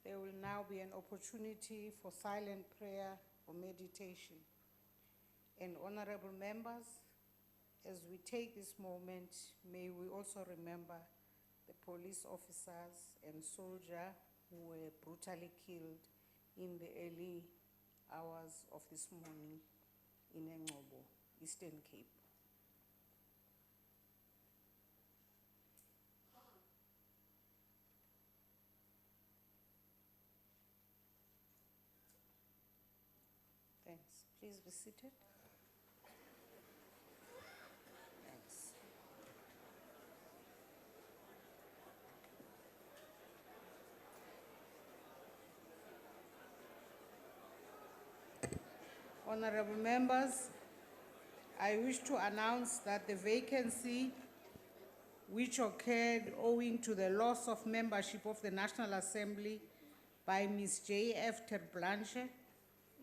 There will now be an opportunity for silent prayer or meditation. And honorable members, as we take this moment, may we also remember the police officers and soldiers who were brutally killed in the early hours of this morning in Engcobo, Eastern Cape. Thanks. Please be seated. Thanks. Honorable members, I wish to announce that the vacancy which occurred owing to the loss of membership of the National Assembly by Ms. J.F. Terblanche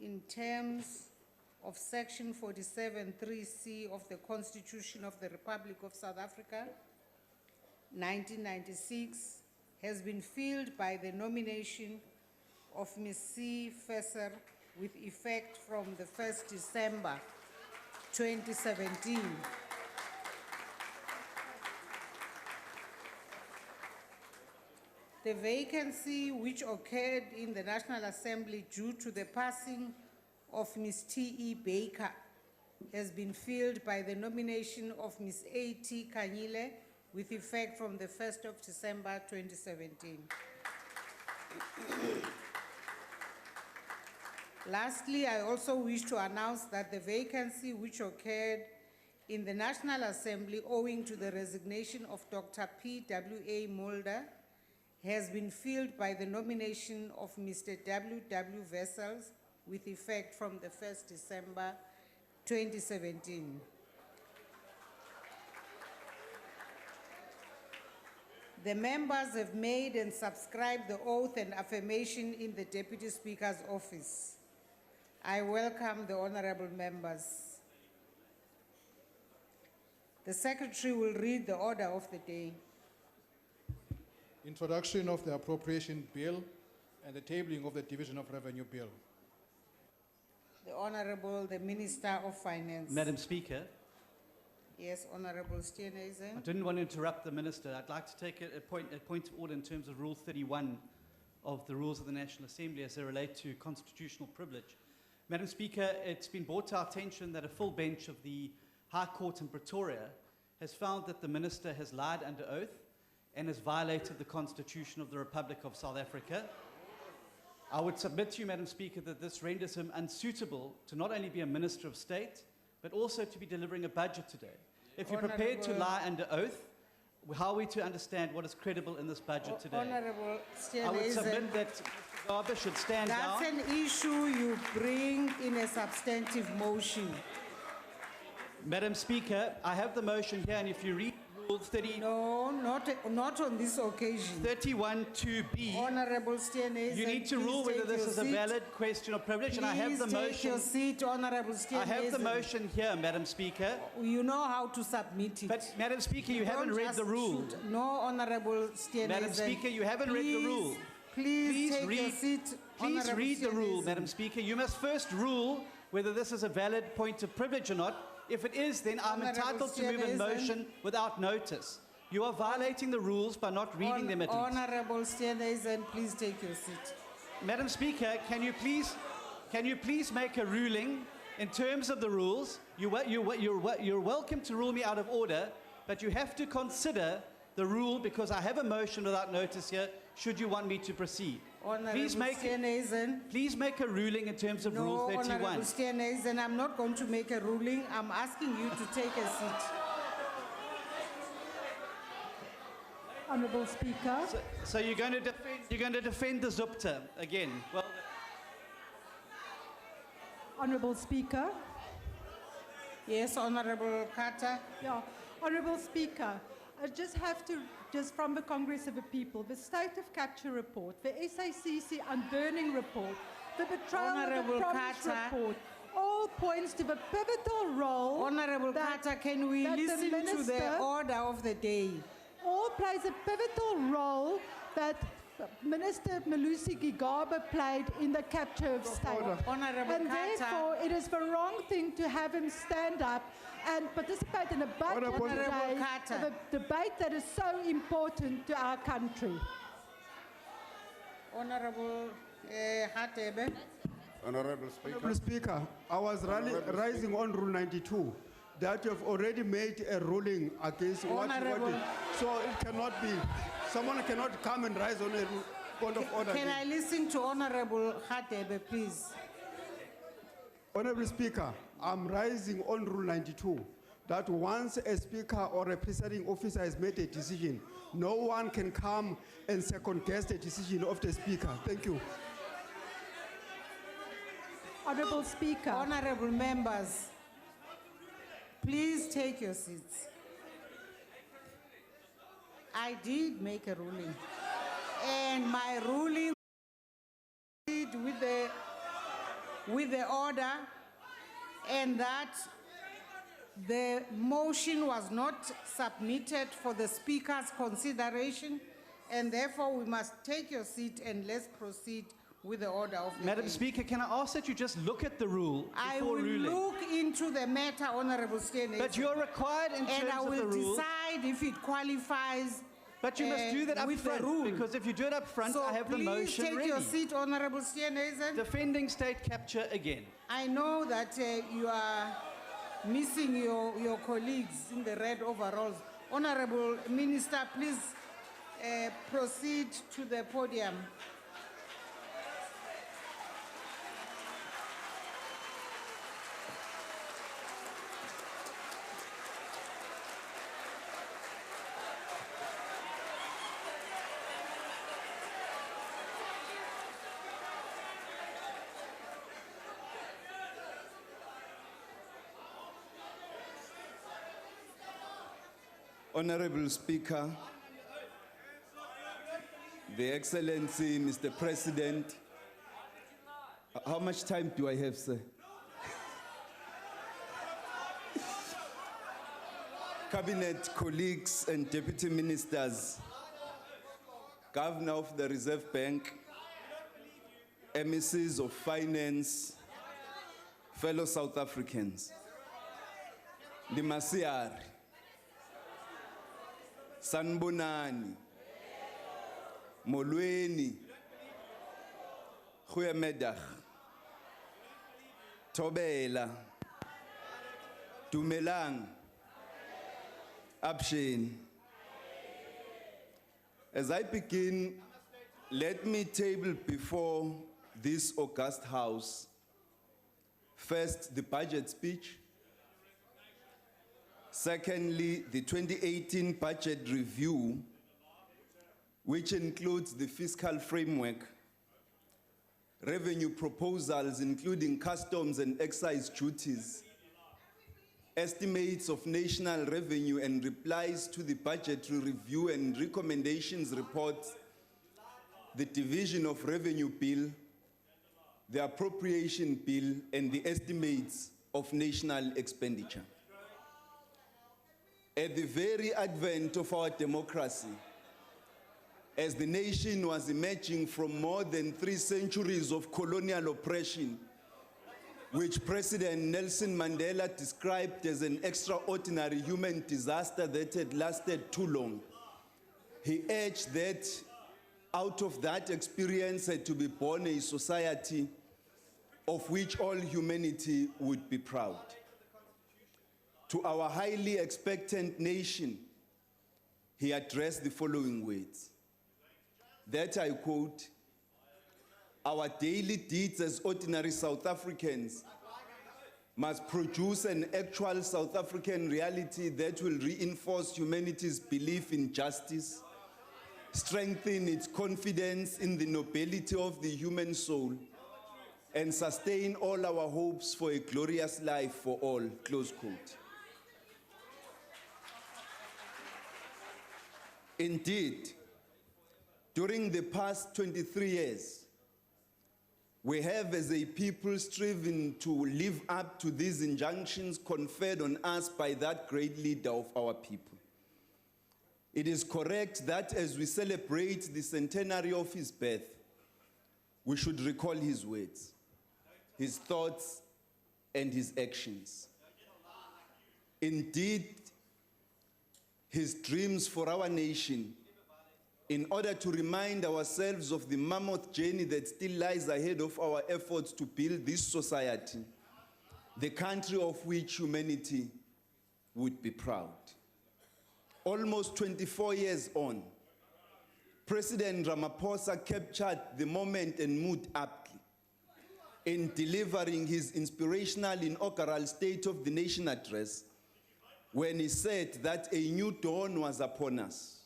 in terms of Section 47(3)(c) of the Constitution of the Republic of South Africa, 1996, has been filled by the nomination of Ms. C. Fesser with effect from the 1st December 2017. The vacancy which occurred in the National Assembly due to the passing of Ms. T.E. Baker has been filled by the nomination of Ms. A.T. Kanyile with effect from the 1st of December 2017. Lastly, I also wish to announce that the vacancy which occurred in the National Assembly owing to the resignation of Dr. P.W.A. Mulder has been filled by the nomination of Mr. W.W. Wessels with effect from the 1st December 2017. The members have made and subscribed the oath and affirmation in the Deputy Speaker's office. I welcome the honorable members. The Secretary will read the order of the day. Introduction of the Appropriation Bill and the tabling of the Division of Revenue Bill. The Honorable, the Minister of Finance. Madam Speaker, Yes, Honorable Steenhuisen. I didn't want to interrupt the Minister. I'd like to take a point of order in terms of Rule 31 of the Rules of the National Assembly as they relate to constitutional privilege. Madam Speaker, it's been brought to our attention that a full bench of the High Court in Pretoria has found that the Minister has lied under oath and has violated the Constitution of the Republic of South Africa. I would submit to you, Madam Speaker, that this renders him unsuitable to not only be a Minister of State, but also to be delivering a budget today. If you're prepared to lie under oath, how are we to understand what is credible in this budget today? Honorable I would Steenhuisen. submit that Mr. Garber should stand down. That's an issue you bring in a substantive motion. Madam Speaker, I have the motion here, and if you read Rule 30, No, not on this occasion. 31(2)(b, Honorable Steenhuisen. you need to rule whether this is a valid question of privilege, and I have the Please take your motion. seat, Honorable Steenhuisen. I have the motion here, Madam Speaker. You know how to submit it. But, Madam Speaker, you haven't Don't read just the rule. shoot. No, Honorable Steenhuisen. Madam Speaker, you haven't read the rule. Please take your read, seat, please Honorable read the rule, Steenhuisen. Madam Speaker. You must first rule whether this is a valid point of privilege or not. If it is, then I'm Honourable entitled to move a Steenhuisen. motion without notice. You are violating the rules by not reading them at least. Honorable Steenhuisen, please take your seat. Madam Speaker, can you please make a ruling in terms of the rules? You're welcome to rule me out of order, but you have to consider the rule because I have a motion without notice here, should you want me to proceed. Honorable Steenhuisen. Please make a ruling in terms of Rule 31. Honorable Steenhuisen, I'm not going to make a ruling. I'm asking you to take a seat. Honourable Speaker. So you're going to defend the Zupta again. Well, Honourable Speaker. Yes, Honorable Carter. Yeah. Honourable Speaker, I just have to, from the Congress of the People, the State of Capture report, the SACC unburning report, the betrayal Honourable of the promise Carter. report, all points to the pivotal role. Honorable that- Carter, can we that the listen to the minister- order of the day? all plays a pivotal role that Minister Malusi Gigaba played in the capture of state. Honorable And Carter. therefore, it is the wrong thing to have him stand up and participate in a budget Honorable today, Carter. of a debate that is so important to our country. Honorable Hatebe. Honorable Speaker. Honorable Speaker, I was rising on Rule 92 that you have already made a ruling against what you Honorable- wanted. So it cannot be, someone cannot come and rise on a point of order. Can I listen to Honorable Hatebe, please? Honorable Speaker, I'm rising on Rule 92 that once a speaker or a presiding officer has made a decision, no one can come and second guess the decision of the speaker. Thank you. Honourable Speaker. Honorable members, please take your seats. I did make a ruling, and my ruling with the order, and that the motion was not submitted for the speaker's consideration, and therefore we must take your seat and let's proceed with the order of the Madam day. Speaker, can I ask that you just look at the rule I before will ruling? look into the matter, Honorable Steenhuisen. But you're required in And I terms of will the rule. decide if it qualifies. But you must do that up with the front, rule. because if you do it up front, So I have the motion please take ready. your seat, Honorable Steenhuisen. Defending state capture again. I know that you are missing your colleagues in the red overalls. Honorable Minister, please proceed to the podium. Honorable Speaker, The Excellency, Mr. President, how much time do I have, sir? Cabinet colleagues and deputy ministers, Governor of the Reserve Bank, MECs of Finance, fellow South Africans, Dimasiari, Sanbonani, Molweni, Goeiemiddag, Thobela, Dumelang, Abshin. As I begin, let me table before this august house, first, the budget speech. Secondly, the 2018 budget review, which includes the fiscal framework, revenue proposals including customs and excise duties, estimates of national revenue and replies to the budgetary review and recommendations reports, the Division of Revenue Bill, the Appropriation Bill, and the estimates of national expenditure. At the very advent of our democracy, as the nation was emerging from more than 3 centuries of colonial oppression, which President Nelson Mandela described as an extraordinary human disaster that had lasted too long, he urged that out of that experience had to be born a society of which all humanity would be proud. To our highly expectant nation, he addressed the following words, that I quote, "Our daily deeds as ordinary South Africans must produce an actual South African reality that will reinforce humanity's belief in justice, strengthen its confidence in the nobility of the human soul, and sustain all our hopes for a glorious life for all," close quote. Indeed, during the past 23 years, we have as a people striven to live up to these injunctions conferred on us by that great leader of our people. it is correct that as we celebrate the centenary of his birth, we should recall his words, his thoughts, and his actions. Indeed, his dreams for our nation, in order to remind ourselves of the mammoth journey that still lies ahead of our efforts to build this society, the country of which humanity would be proud. Almost 24 years on, President Ramaphosa captured the moment and mood aptly in delivering his inspirational inaugural State of the Nation address, when he said that a new dawn was upon us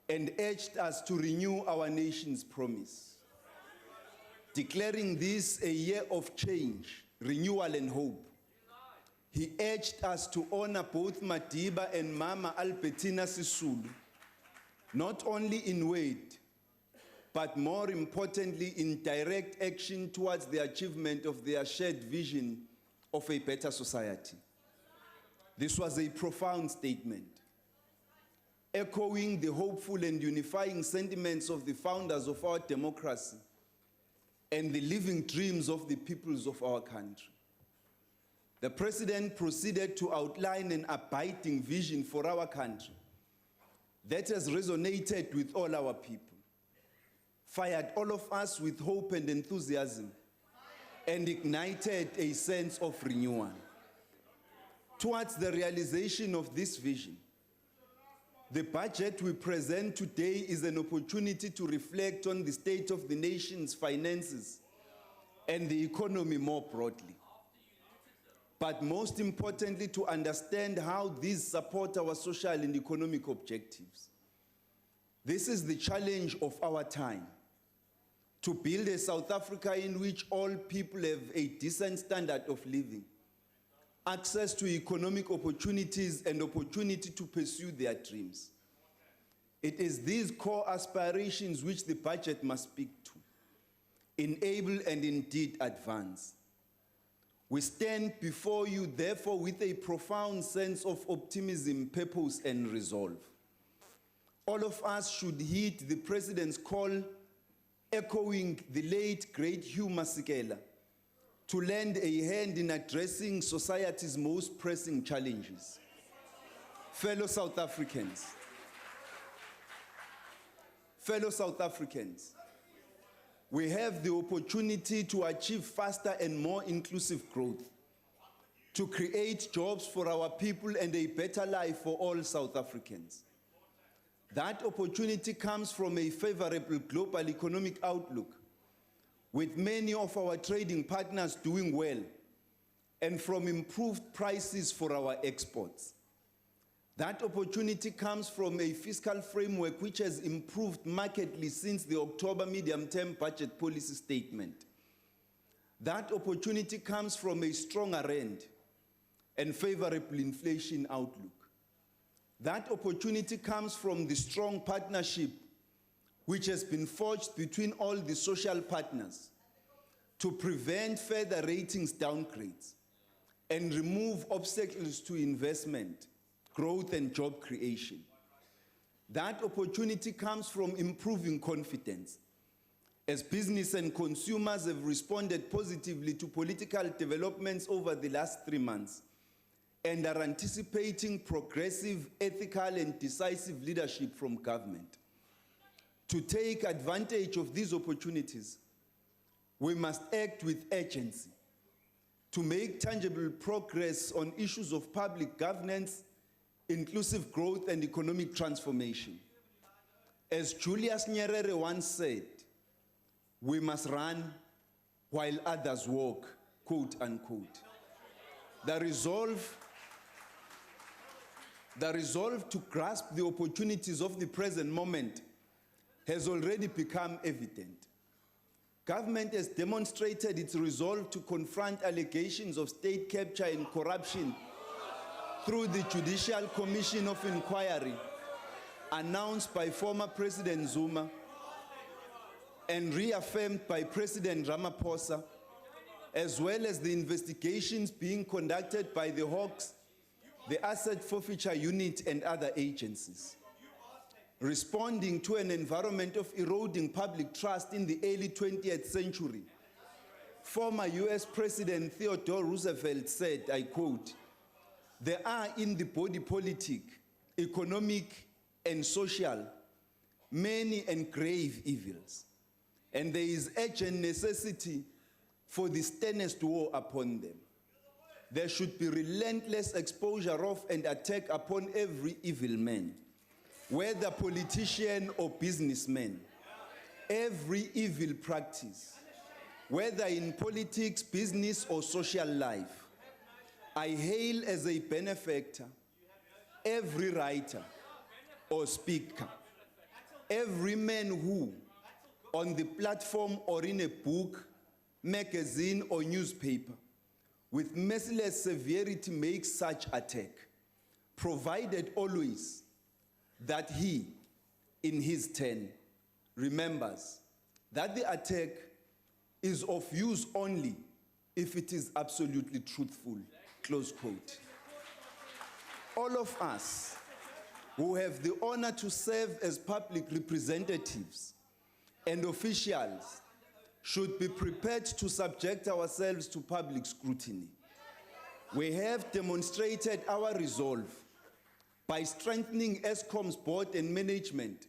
and urged us to renew our nation's promise. Declaring this a year of change, renewal, and hope, he urged us to honor both Madiba and Mama Albertina Sisulu, not only in word, but more importantly in direct action towards the achievement of their shared vision of a better society. This was a profound statement, echoing the hopeful and unifying sentiments of the founders of our democracy and the living dreams of the peoples of our country. The President proceeded to outline an abiding vision for our country that has resonated with all our people, fired all of us with hope and enthusiasm, and ignited a sense of renewal. Towards the realization of this vision, the budget we present today is an opportunity to reflect on the state of the nation's finances and the economy more broadly. But most importantly, to understand how these support our social and economic objectives. This is the challenge of our time: to build a South Africa in which all people have a decent standard of living, access to economic opportunities, and opportunity to pursue their dreams. It is these core aspirations which the budget must speak to, enable, and indeed advance. We stand before you, therefore, with a profound sense of optimism, purpose, and resolve. All of us should heed the President's call, echoing the late, great Hugh Masekela, to lend a hand in addressing society's most pressing challenges. Fellow South Africans, we have the opportunity to achieve faster and more inclusive growth, to create jobs for our people and a better life for all South Africans. That opportunity comes from a favorable global economic outlook, with many of our trading partners doing well, and from improved prices for our exports. That opportunity comes from a fiscal framework which has improved markedly since the October medium-term budget policy statement. That opportunity comes from a stronger rand and favorable inflation outlook. That opportunity comes from the strong partnership which has been forged between all the social partners to prevent further ratings downgrades and remove obstacles to investment, growth, and job creation. That opportunity comes from improving confidence, as business and consumers have responded positively to political developments over the last 3 months and are anticipating progressive, ethical, and decisive leadership from government. To take advantage of these opportunities, we must act with urgency to make tangible progress on issues of public governance, inclusive growth, and economic transformation. As Julius Nyerere once said, we must run while others walk, quote unquote. The resolve to grasp the opportunities of the present moment has already become evident. Government has demonstrated its resolve to confront allegations of state capture and corruption through the Judicial Commission of Inquiry announced by former President Zuma and reaffirmed by President Ramaphosa, as well as the investigations being conducted by the Hawks, the Asset Forfeiture Unit, and other agencies. responding to an environment of eroding public trust in the early 20th century, former US President Theodore Roosevelt said, I quote, "There are in the body politic, economic, and social many and grave evils, and there is urgent necessity for the sternest war upon them. There should be relentless exposure of and attack upon every evil man, whether politician or businessman, every evil practice, whether in politics, business, or social life. I hail as a benefactor every writer or speaker, every man who, on the platform or in a book, magazine, or newspaper, with merciless severity makes such attack, provided always that he, in his turn, remembers that the attack is of use only if it is absolutely truthful," close quote. All of us who have the honor to serve as public representatives and officials should be prepared to subject ourselves to public scrutiny. We have demonstrated our resolve by strengthening ESCOM's board and management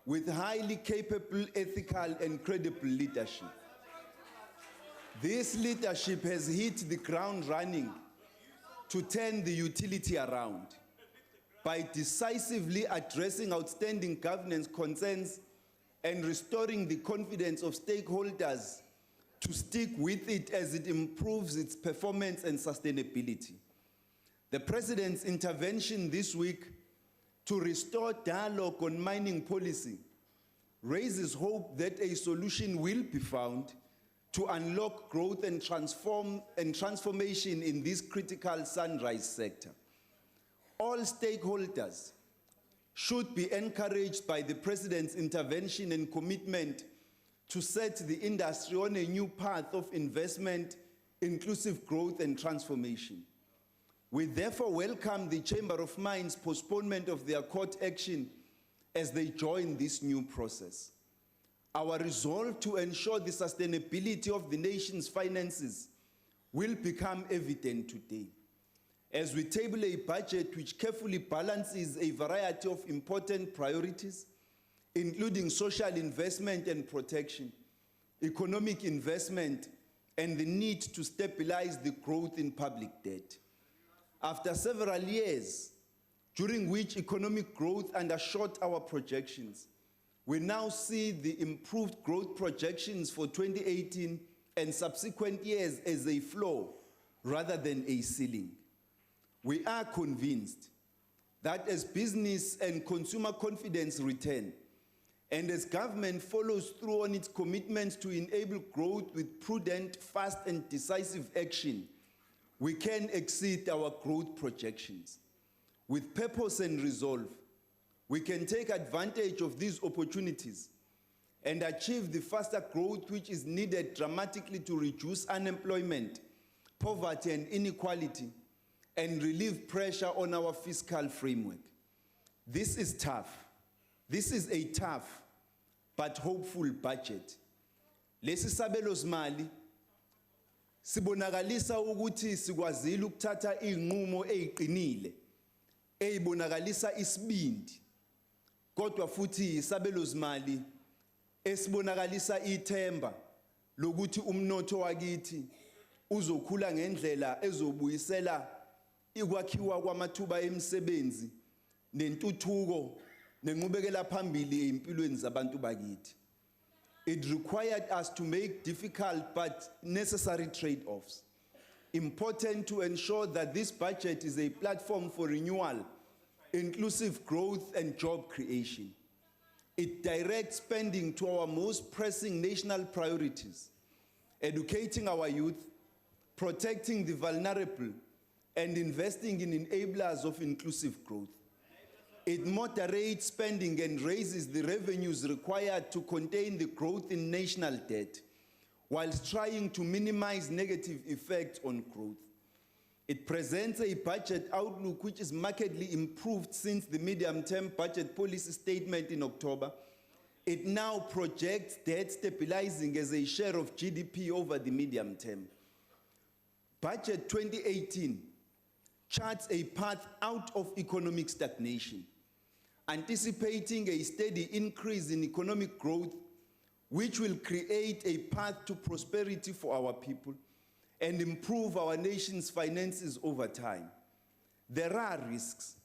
with highly capable, ethical, and credible leadership. This leadership has hit the ground running to turn the utility around by decisively addressing outstanding governance concerns and restoring the confidence of stakeholders to stick with it as it improves its performance and sustainability. The President's intervention this week to restore dialogue on mining policy raises hope that a solution will be found to unlock growth and transformation in this critical sunrise sector. All stakeholders should be encouraged by the President's intervention and commitment to set the industry on a new path of investment, inclusive growth, and transformation. We therefore welcome the Chamber of Mines' postponement of their court action as they join this new process. Our resolve to ensure the sustainability of the nation's finances will become evident today as we table a budget which carefully balances a variety of important priorities, including social investment and protection, economic investment, and the need to stabilize the growth in public debt. After several years during which economic growth undershot our projections, we now see the improved growth projections for 2018 and subsequent years as a floor rather than a ceiling. We are convinced that as business and consumer confidence return, and as government follows through on its commitments to enable growth with prudent, fast, and decisive action, we can exceed our growth projections. With purpose and resolve, we can take advantage of these opportunities and achieve the faster growth which is needed dramatically to reduce unemployment, poverty, and inequality, and relieve pressure on our fiscal framework. This is tough. This is a tough but hopeful budget. Lesi sabelo zimali sibonakalisa ukuthi sikwazile ukuthatha inqumo eziqinile ezibonakalisa isibindi, kodwa futhi isabelo zimali esibonakalisa ithemba lokuthi umnotho wakithi uzokhula ngendlela ezobuyisela ikwakhiwa kwamathuba emisebenzi nentuthuko nenqubekela phambili empilweni zabantu bakithi. It required us to make difficult but necessary trade-offs. Important to ensure that this budget is a platform for renewal, inclusive growth, and job creation. It directs spending to our most pressing national priorities, educating our youth, protecting the vulnerable, and investing in enablers of inclusive growth. It moderates spending and raises the revenues required to contain the growth in national debt, whilst trying to minimize negative effects on growth. It presents a budget outlook which is markedly improved since the medium-term budget policy statement in October. It now projects debt stabilizing as a share of GDP over the medium term. Budget 2018 charts a path out of economic stagnation, anticipating a steady increase in economic growth, which will create a path to prosperity for our people and improve our nation's finances over time. There are risks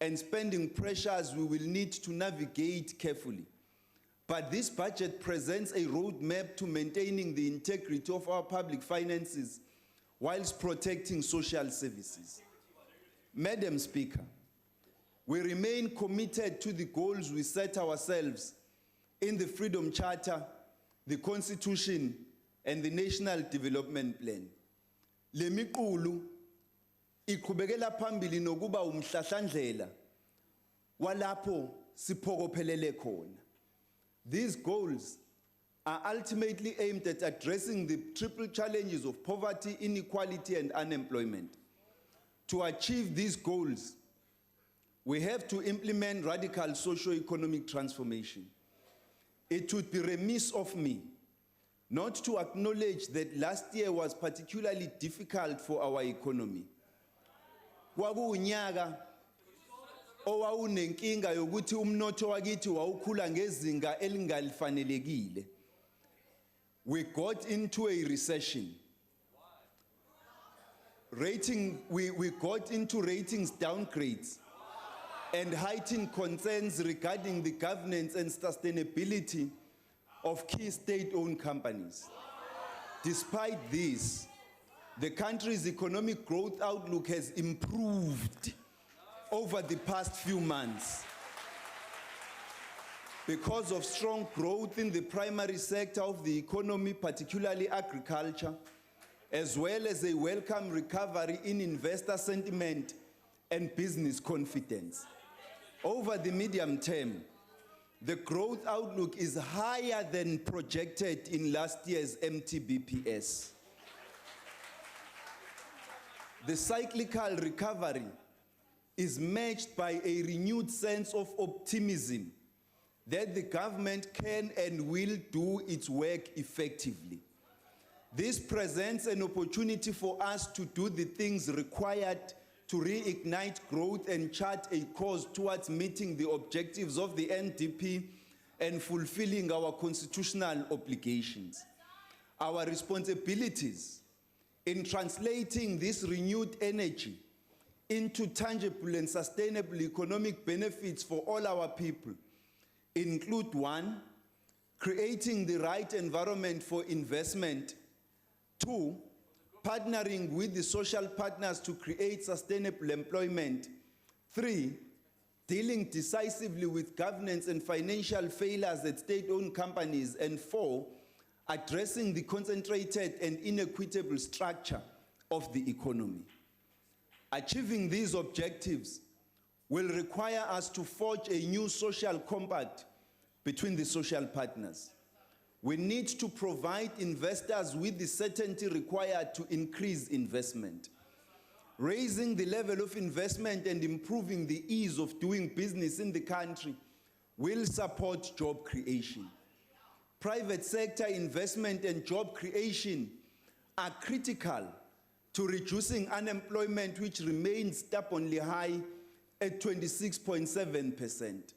and spending pressures we will need to navigate carefully. But this budget presents a roadmap to maintaining the integrity of our public finances whilst protecting social services. Madam Speaker, we remain committed to the goals we set ourselves in the Freedom Charter, the Constitution, and the National Development Plan. Le miqulu iqhubekela phambili nokuba umhlahlandlela walapho siphokophelele khona. These goals are ultimately aimed at addressing the triple challenges of poverty, inequality, and unemployment. To achieve these goals, we have to implement radical socio-economic transformation. It would be remiss of me not to acknowledge that last year was particularly difficult for our economy. Kwakuunyaka owawunenkinga yokuthi umnotho wakithi wawukhula ngezinga elingalifanelekile. We got into a recession. We got into ratings downgrades and heightened concerns regarding the governance and sustainability of key state-owned companies. Despite this, the country's economic growth outlook has improved over the past few months because of strong growth in the primary sector of the economy, particularly agriculture, as well as a welcome recovery in investor sentiment and business confidence. Over the medium term, the growth outlook is higher than projected in last year's MTBPS. The cyclical recovery is matched by a renewed sense of optimism that the government can and will do its work effectively. This presents an opportunity for us to do the things required to reignite growth and chart a course towards meeting the objectives of the NDP and fulfilling our constitutional obligations. Our responsibilities in translating this renewed energy into tangible and sustainable economic benefits for all our people include: 1, creating the right environment for investment; 2, partnering with the social partners to create sustainable employment; 3, dealing decisively with governance and financial failures at state-owned companies; and 4, addressing the concentrated and inequitable structure of the economy. Achieving these objectives will require us to forge a new social compact between the social partners. We need to provide investors with the certainty required to increase investment. Raising the level of investment and improving the ease of doing business in the country will support job creation. Private sector investment and job creation are critical to reducing unemployment, which remains stubbornly high at 26.7%.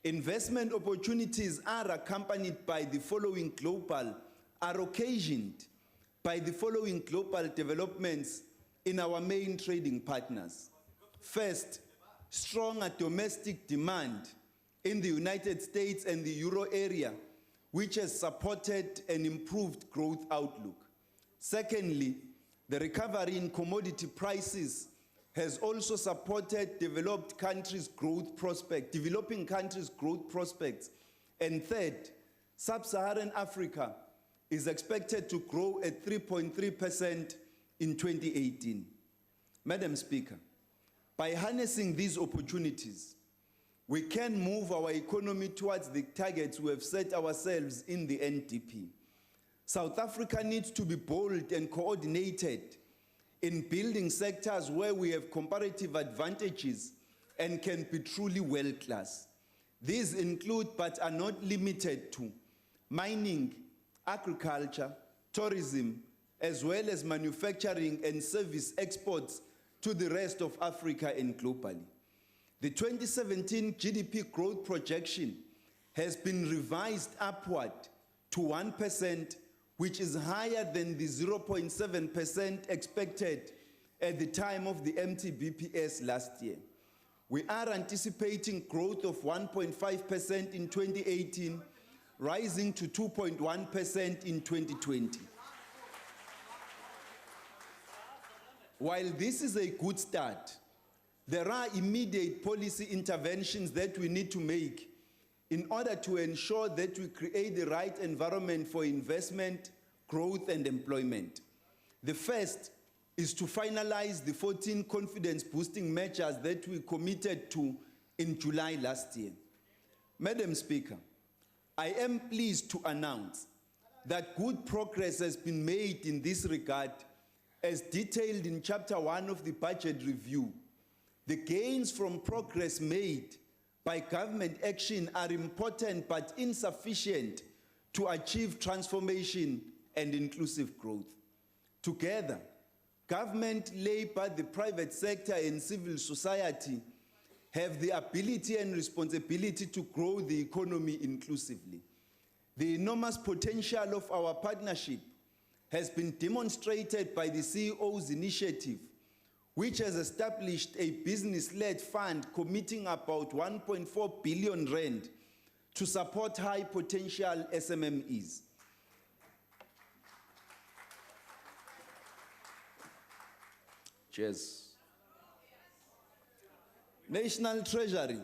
Investment opportunities are occasioned by the following global developments in our main trading partners. First, stronger domestic demand in the United States and the Euro area, which has supported an improved growth outlook. Secondly, the recovery in commodity prices has also supported developing countries' growth prospects. And third, sub-Saharan Africa is expected to grow at 3.3% in 2018. Madam Speaker, by harnessing these opportunities, we can move our economy towards the targets we have set ourselves in the NDP. South Africa needs to be bold and coordinated in building sectors where we have comparative advantages and can be truly world-class. These include, but are not limited to, mining, agriculture, tourism, as well as manufacturing and service exports to the rest of Africa and globally. The 2017 GDP growth projection has been revised upward to 1%, which is higher than the 0.7% expected at the time of the MTBPS last year. We are anticipating growth of 1.5% in 2018, rising to 2.1% in 2020. While this is a good start, there are immediate policy interventions that we need to make in order to ensure that we create the right environment for investment, growth, and employment. The first is to finalize the 14 confidence-boosting measures that we committed to in July last year. Madam Speaker, I am pleased to announce that good progress has been made in this regard, as detailed in Chapter 1 of the Budget Review. The gains from progress made by government action are important but insufficient to achieve transformation and inclusive growth. Together, government, labor, the private sector, and civil society have the ability and responsibility to grow the economy inclusively. The enormous potential of our partnership has been demonstrated by the CEO's initiative, which has established a business-led fund committing about 1.4 billion rand to support high-potential SMMEs. Cheers. National Treasury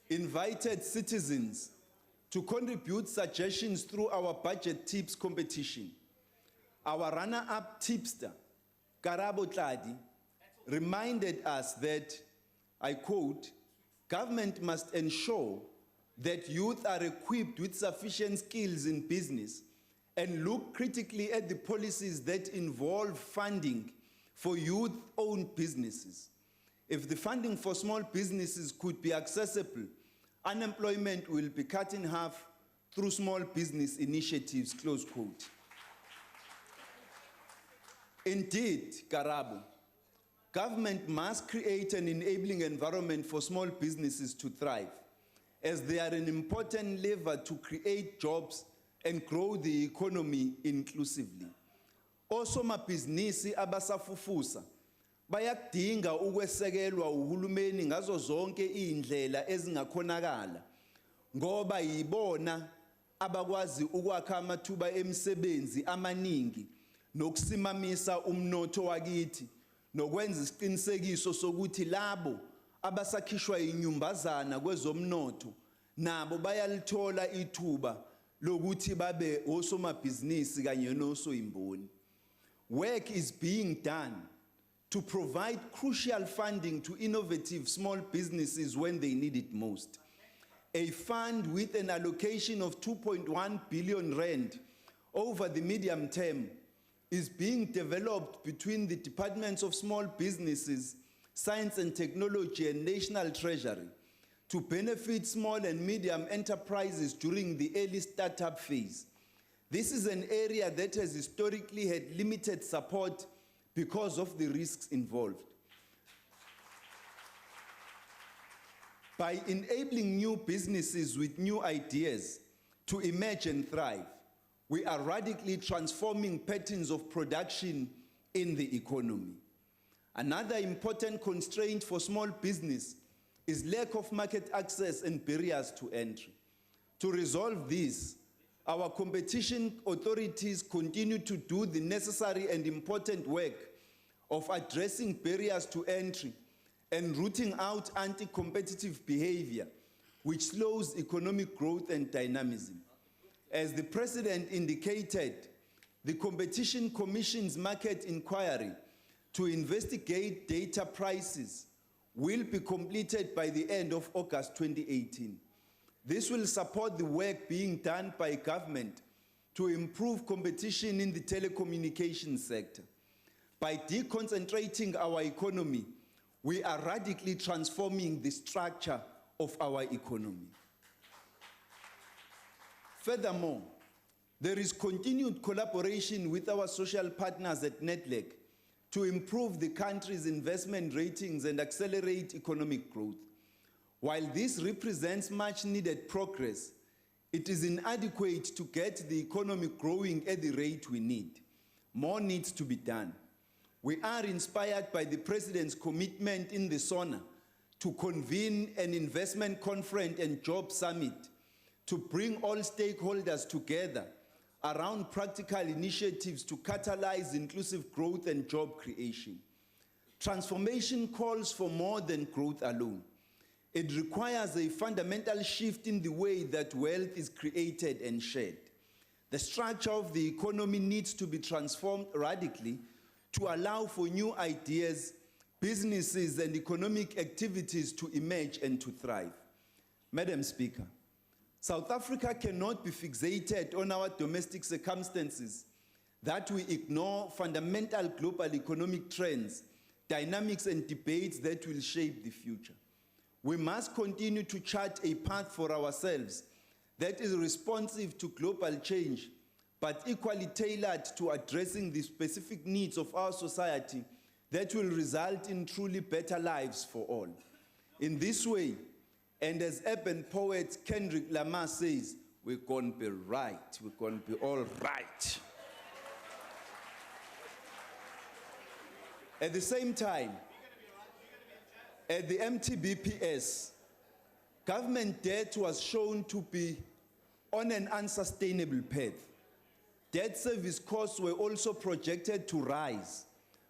invited citizens to contribute suggestions through our budget tips competition. Our runner-up tipster, Karabo Tladi, reminded us that, I quote, "Government must ensure that youth are equipped with sufficient skills in business and look critically at the policies that involve funding for youth-owned businesses. If the funding for small businesses could be accessible, unemployment will be cut in half through small business initiatives," close quote. Indeed, Karabo, government must create an enabling environment for small businesses to thrive, as they are an important lever to create jobs and grow the economy inclusively. Osomabhizinisi abasafufusa bayakudinga ukwesekelwa uhulumeni ngazo zonke indlela ezingakhonakala, ngoba yibona abakwazi ukwakha amathuba emisebenzi amaningi nokusimamisa umnotho wakithi, nokwenza isiqinisekiso sokuthi labo abasakhishwa inyumbazana kwezomnotho nabo bayalithola ithuba lokuthi babe osomabhizinisi kanye nosoyimboni. Work is being done to provide crucial funding to innovative small businesses when they need it most. A fund with an allocation of 2.1 billion rand over the medium term is being developed between the Departments of Small Businesses, Science and Technology, and National Treasury to benefit small and medium enterprises during the early startup phase. This is an area that has historically had limited support because of the risks involved. By enabling new businesses with new ideas to emerge and thrive, we are radically transforming patterns of production in the economy. Another important constraint for small business is lack of market access and barriers to entry. To resolve this, our competition authorities continue to do the necessary and important work of addressing barriers to entry and rooting out anti-competitive behavior, which slows economic growth and dynamism. As the President indicated, the Competition Commission's market inquiry to investigate data prices will be completed by the end of August 2018. This will support the work being done by government to improve competition in the telecommunications sector. By deconcentrating our economy, we are radically transforming the structure of our economy. Furthermore, there is continued collaboration with our social partners at NEDLEC to improve the country's investment ratings and accelerate economic growth. While this represents much needed progress, it is inadequate to get the economy growing at the rate we need. More needs to be done. We are inspired by the President's commitment in the SONA to convene an investment conference and job summit to bring all stakeholders together around practical initiatives to catalyze inclusive growth and job creation. Transformation calls for more than growth alone. It requires a fundamental shift in the way that wealth is created and shared. The structure of the economy needs to be transformed radically to allow for new ideas, businesses, and economic activities to emerge and to thrive. Madam Speaker, South Africa cannot be fixated on our domestic circumstances that we ignore fundamental global economic trends, dynamics, and debates that will shape the future. We must continue to chart a path for ourselves that is responsive to global change, but equally tailored to addressing the specific needs of our society that will result in truly better lives for all. In this way, and as urban poet Kendrick Lamar says, we're going to be right, we're going to be all right. At the same time, at the MTBPS, government debt was shown to be on an unsustainable path. Debt service costs were also projected to rise,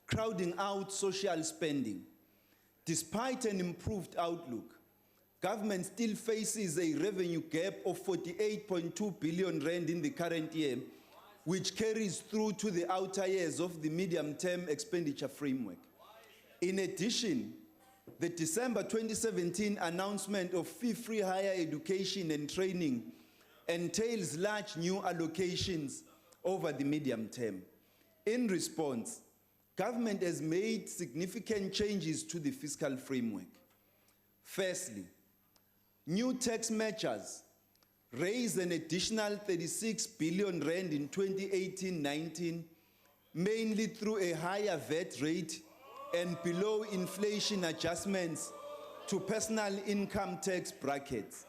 crowding out social spending. Despite an improved outlook, government still faces a revenue gap of 48.2 billion rand in the current year, which carries through to the outer years of the medium-term expenditure framework. In addition, the December 2017 announcement of fee-free higher education and training entails large new allocations over the medium term. In response, government has made significant changes to the fiscal framework. Firstly, new tax measures raise an additional 36 billion rand in 2018-19, mainly through a higher VAT rate and below inflation adjustments to personal income tax brackets.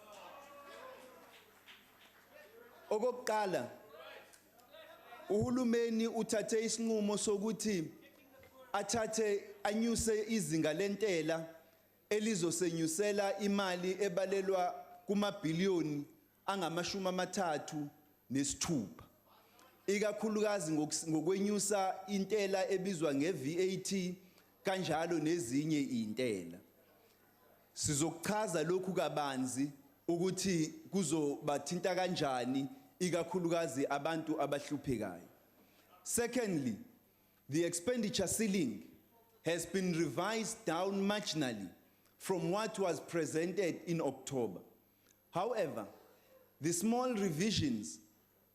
Okokuqala, uhulumeni uthathe isinqumo sokuthi athathe anyuse izinga lentela elizosenyusela imali ebalelwa kumabhiliyoni angama-36, ikakhulukazi ngokwenyusa intela ebizwa nge-VAT kanjalo nezinye intela. Sizokuchaza lokhu kabanzi ukuthi kuzobathinta kanjani ikakhulukazi abantu abahluphekayo. Secondly, the expenditure ceiling has been revised down marginally from what was presented in October. However, the small revisions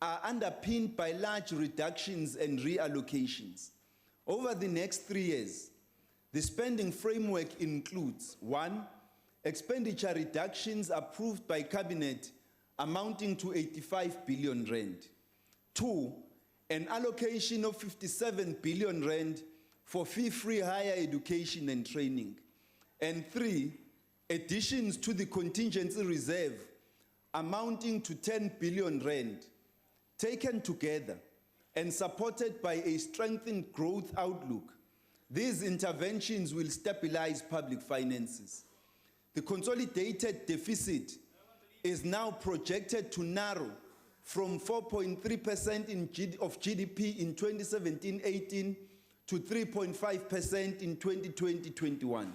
are underpinned by large reductions and reallocations. Over the next 3 years, the spending framework includes: 1, expenditure reductions approved by Cabinet amounting to 85 billion rand. 2, an allocation of 57 billion rand for fee-free higher education and training. And 3, additions to the contingency reserve amounting to 10 billion rand. Taken together and supported by a strengthened growth outlook, these interventions will stabilize public finances. The consolidated deficit is now projected to narrow from 4.3% of GDP in 2017-18 to 3.5% in 2020-21.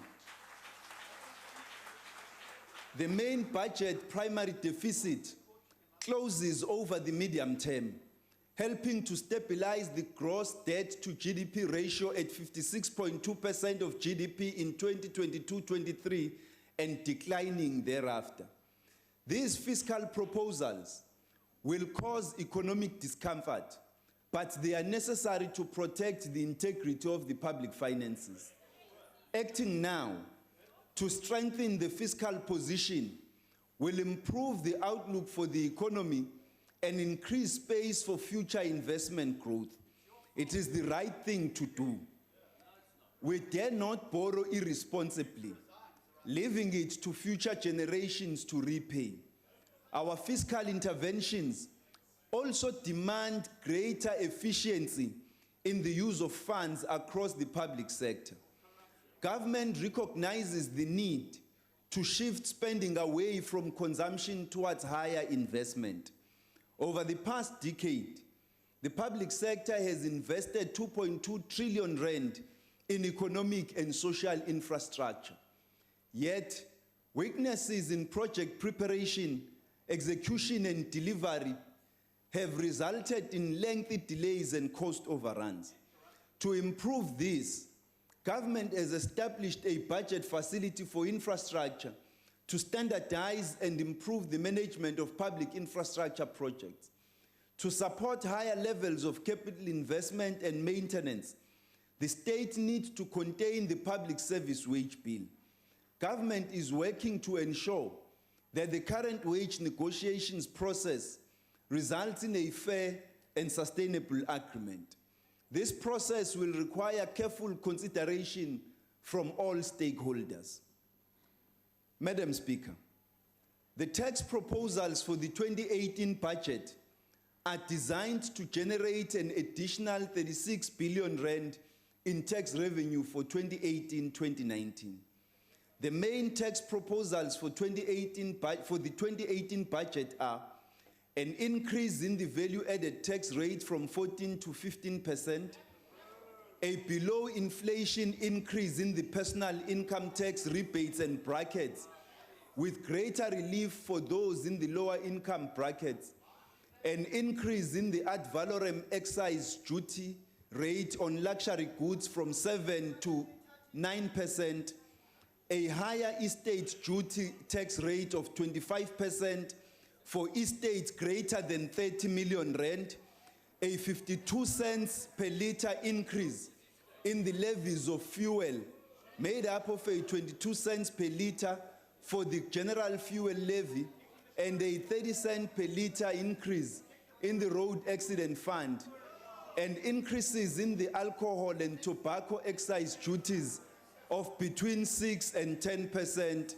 The main budget primary deficit closes over the medium term, helping to stabilize the gross debt to GDP ratio at 56.2% of GDP in 2022-23 and declining thereafter. These fiscal proposals will cause economic discomfort, but they are necessary to protect the integrity of the public finances. Acting now to strengthen the fiscal position will improve the outlook for the economy and increase space for future investment growth. It is the right thing to do. We dare not borrow irresponsibly, leaving it to future generations to repay. Our fiscal interventions also demand greater efficiency in the use of funds across the public sector. Government recognizes the need to shift spending away from consumption towards higher investment. Over the past decade, the public sector has invested 2.2 trillion rand in economic and social infrastructure. Yet, weaknesses in project preparation, execution, and delivery have resulted in lengthy delays and cost overruns. To improve this, government has established a budget facility for infrastructure to standardize and improve the management of public infrastructure projects. To support higher levels of capital investment and maintenance, the state needs to contain the public service wage bill. Government is working to ensure that the current wage negotiations process results in a fair and sustainable agreement. This process will require careful consideration from all stakeholders. Madam Speaker, the tax proposals for the 2018 budget are designed to generate an additional 36 billion rand in tax revenue for 2018-2019. The main tax proposals for the 2018 budget are an increase in the value-added tax rate from 14% to 15%, a below-inflation increase in the personal income tax rebates and brackets, with greater relief for those in the lower income brackets, an increase in the ad valorem excise duty rate on luxury goods from 7% to 9%, a higher estate duty tax rate of 25% for estates greater than 30 million rand, a 52 cents per litre increase in the levies of fuel, made up of a 22 cents per litre for the general fuel levy, and a 30 cent per litre increase in the road accident fund, and increases in the alcohol and tobacco excise duties of between 6% and 10%.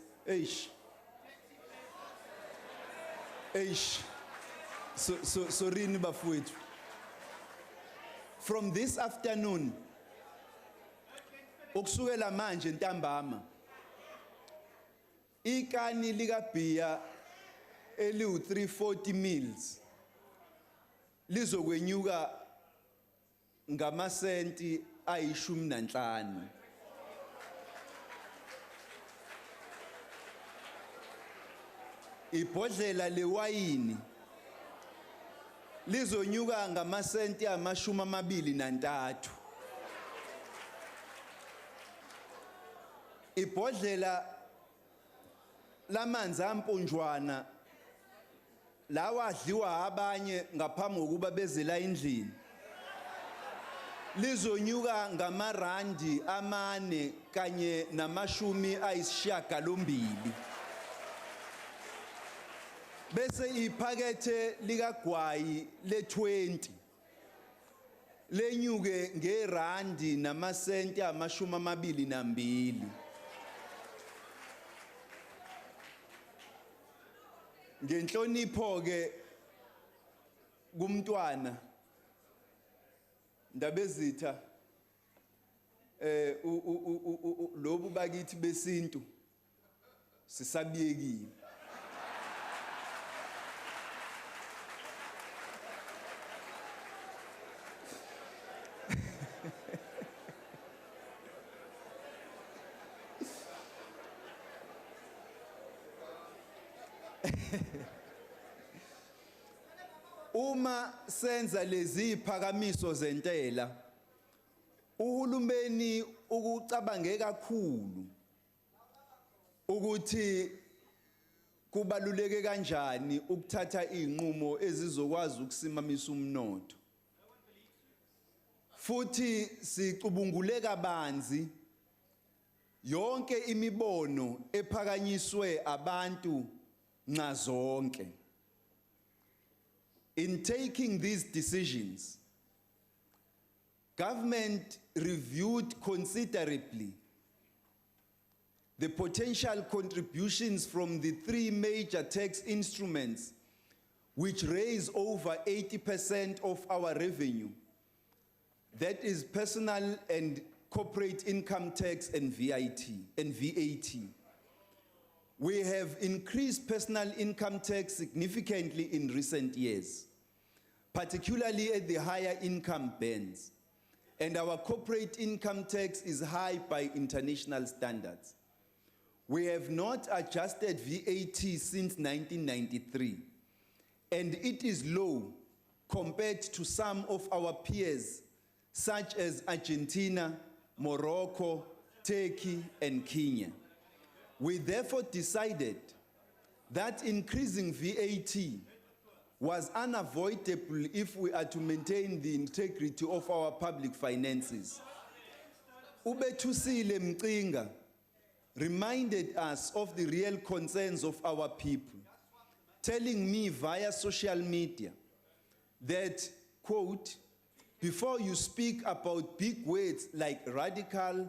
Sorry, Nibafwethu. From this afternoon, ukusukela manje ntambama, ikani likabhiya eliu 340 mils lizokwenyuka ngamasenti ayi-15. Ibhodlela lewayini lizonyuka ngamasenti ama-23. Ibhodlela lamanzi amponjwana lawa adliwa abanye ngaphambi kokuba bezela endlini lizonyuka ngamarandi 4 kanye nama-80. Bese iphakethe likagwayi le-20 lenyuke ngerandi namasenti ama-22. Ngenhlonipho ke kumntwana Ndabezitha lobu bakithi besintu sisabiyekile. Uma senza lezi phakamiso zentela, uhulumeni ukucabange kakhulu ukuthi kubaluleke kanjani ukuthatha izinqumo ezizokwazi ukusimamisa umnotho. Futhi sicubungule kabanzi yonke imibono ephakanyiswe abantu nxazonke. In taking these decisions, government reviewed considerably the potential contributions from the three major tax instruments which raise over 80% of our revenue. That is personal and corporate income tax and VAT. We have increased personal income tax significantly in recent years, particularly at the higher income bands. And our corporate income tax is high by international standards. We have not adjusted VAT since 1993, and it is low compared to some of our peers, such as Argentina, Morocco, Turkey, and Kenya. We therefore decided that increasing VAT was unavoidable if we are to maintain the integrity of our public finances. Ubethusile Mcinga reminded us of the real concerns of our people, telling me via social media that, quote, before you speak about big words like radical,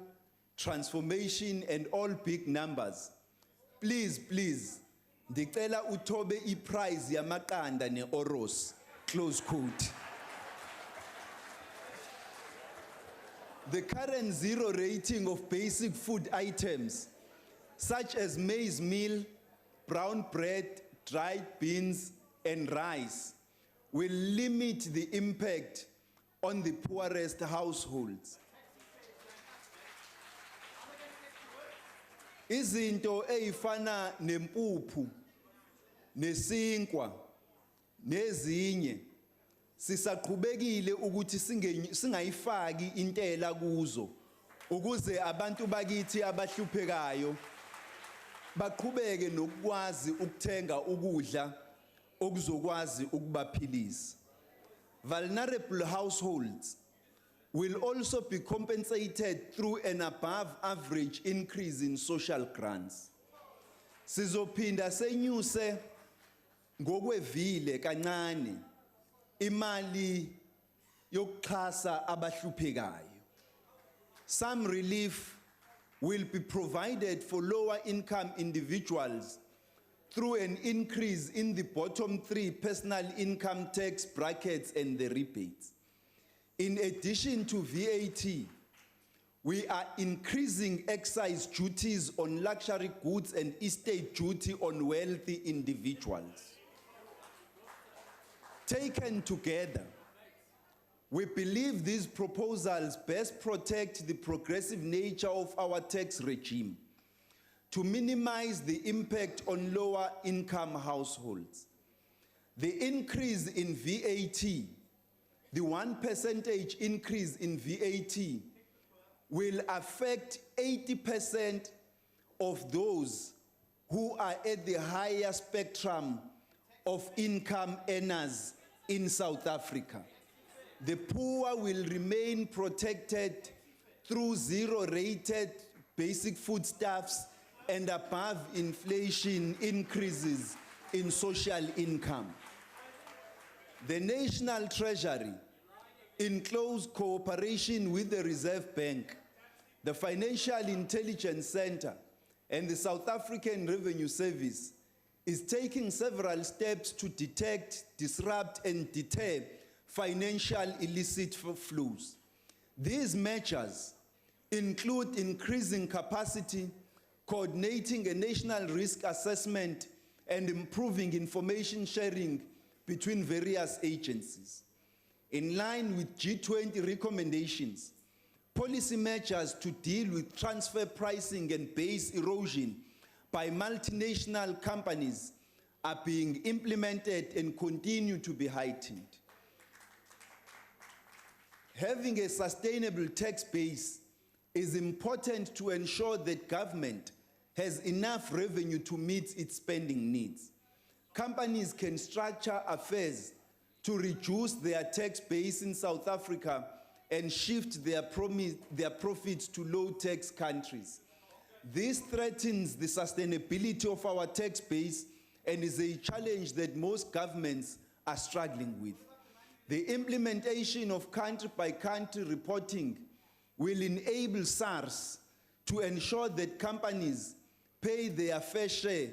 transformation, and all big numbers, please, ndicela uthobe iprize yamaqanda ne-oros, close quote. The current zero rating of basic food items, such as maize meal, brown bread, dried beans, and rice, will limit the impact on the poorest households. Izinto eyifana nempuphu, nesinkwa, nezinye sisaqhubekile ukuthi singayifaki intela kuzo ukuze abantu bakithi abahluphekayo baqhubeke nokwazi ukuthenga ukudla okuzokwazi ukubaphilisa. Vulnerable households will also be compensated through an above average increase in social grants. Sizophinda senyuse ngokwevile kancane imali yokuxhasa abahluphekayo. Some relief will be provided for lower income individuals through an increase in the bottom three personal income tax brackets and the rebates. In addition to VAT, we are increasing excise duties on luxury goods and estate duty on wealthy individuals. Taken together, we believe these proposals best protect the progressive nature of our tax regime to minimize the impact on lower income households. The increase in VAT, the 1% increase in VAT, will affect 80% of those who are at the higher spectrum of income earners in South Africa. The poor will remain protected through zero-rated basic foodstuffs and above inflation increases in social income. The National Treasury, in close cooperation with the Reserve Bank, the Financial Intelligence Center, and the South African Revenue Service, is taking several steps to detect, disrupt, and deter financial illicit flows. These measures include increasing capacity, coordinating a national risk assessment, and improving information sharing between various agencies. In line with G20 recommendations, policy measures to deal with transfer pricing and base erosion by multinational companies are being implemented and continue to be heightened. Having a sustainable tax base is important to ensure that government has enough revenue to meet its spending needs. Companies can structure affairs to reduce their tax base in South Africa and shift their profits to low-tax countries. This threatens the sustainability of our tax base and is a challenge that most governments are struggling with. The implementation of country-by-country reporting will enable SARS to ensure that companies pay their fair share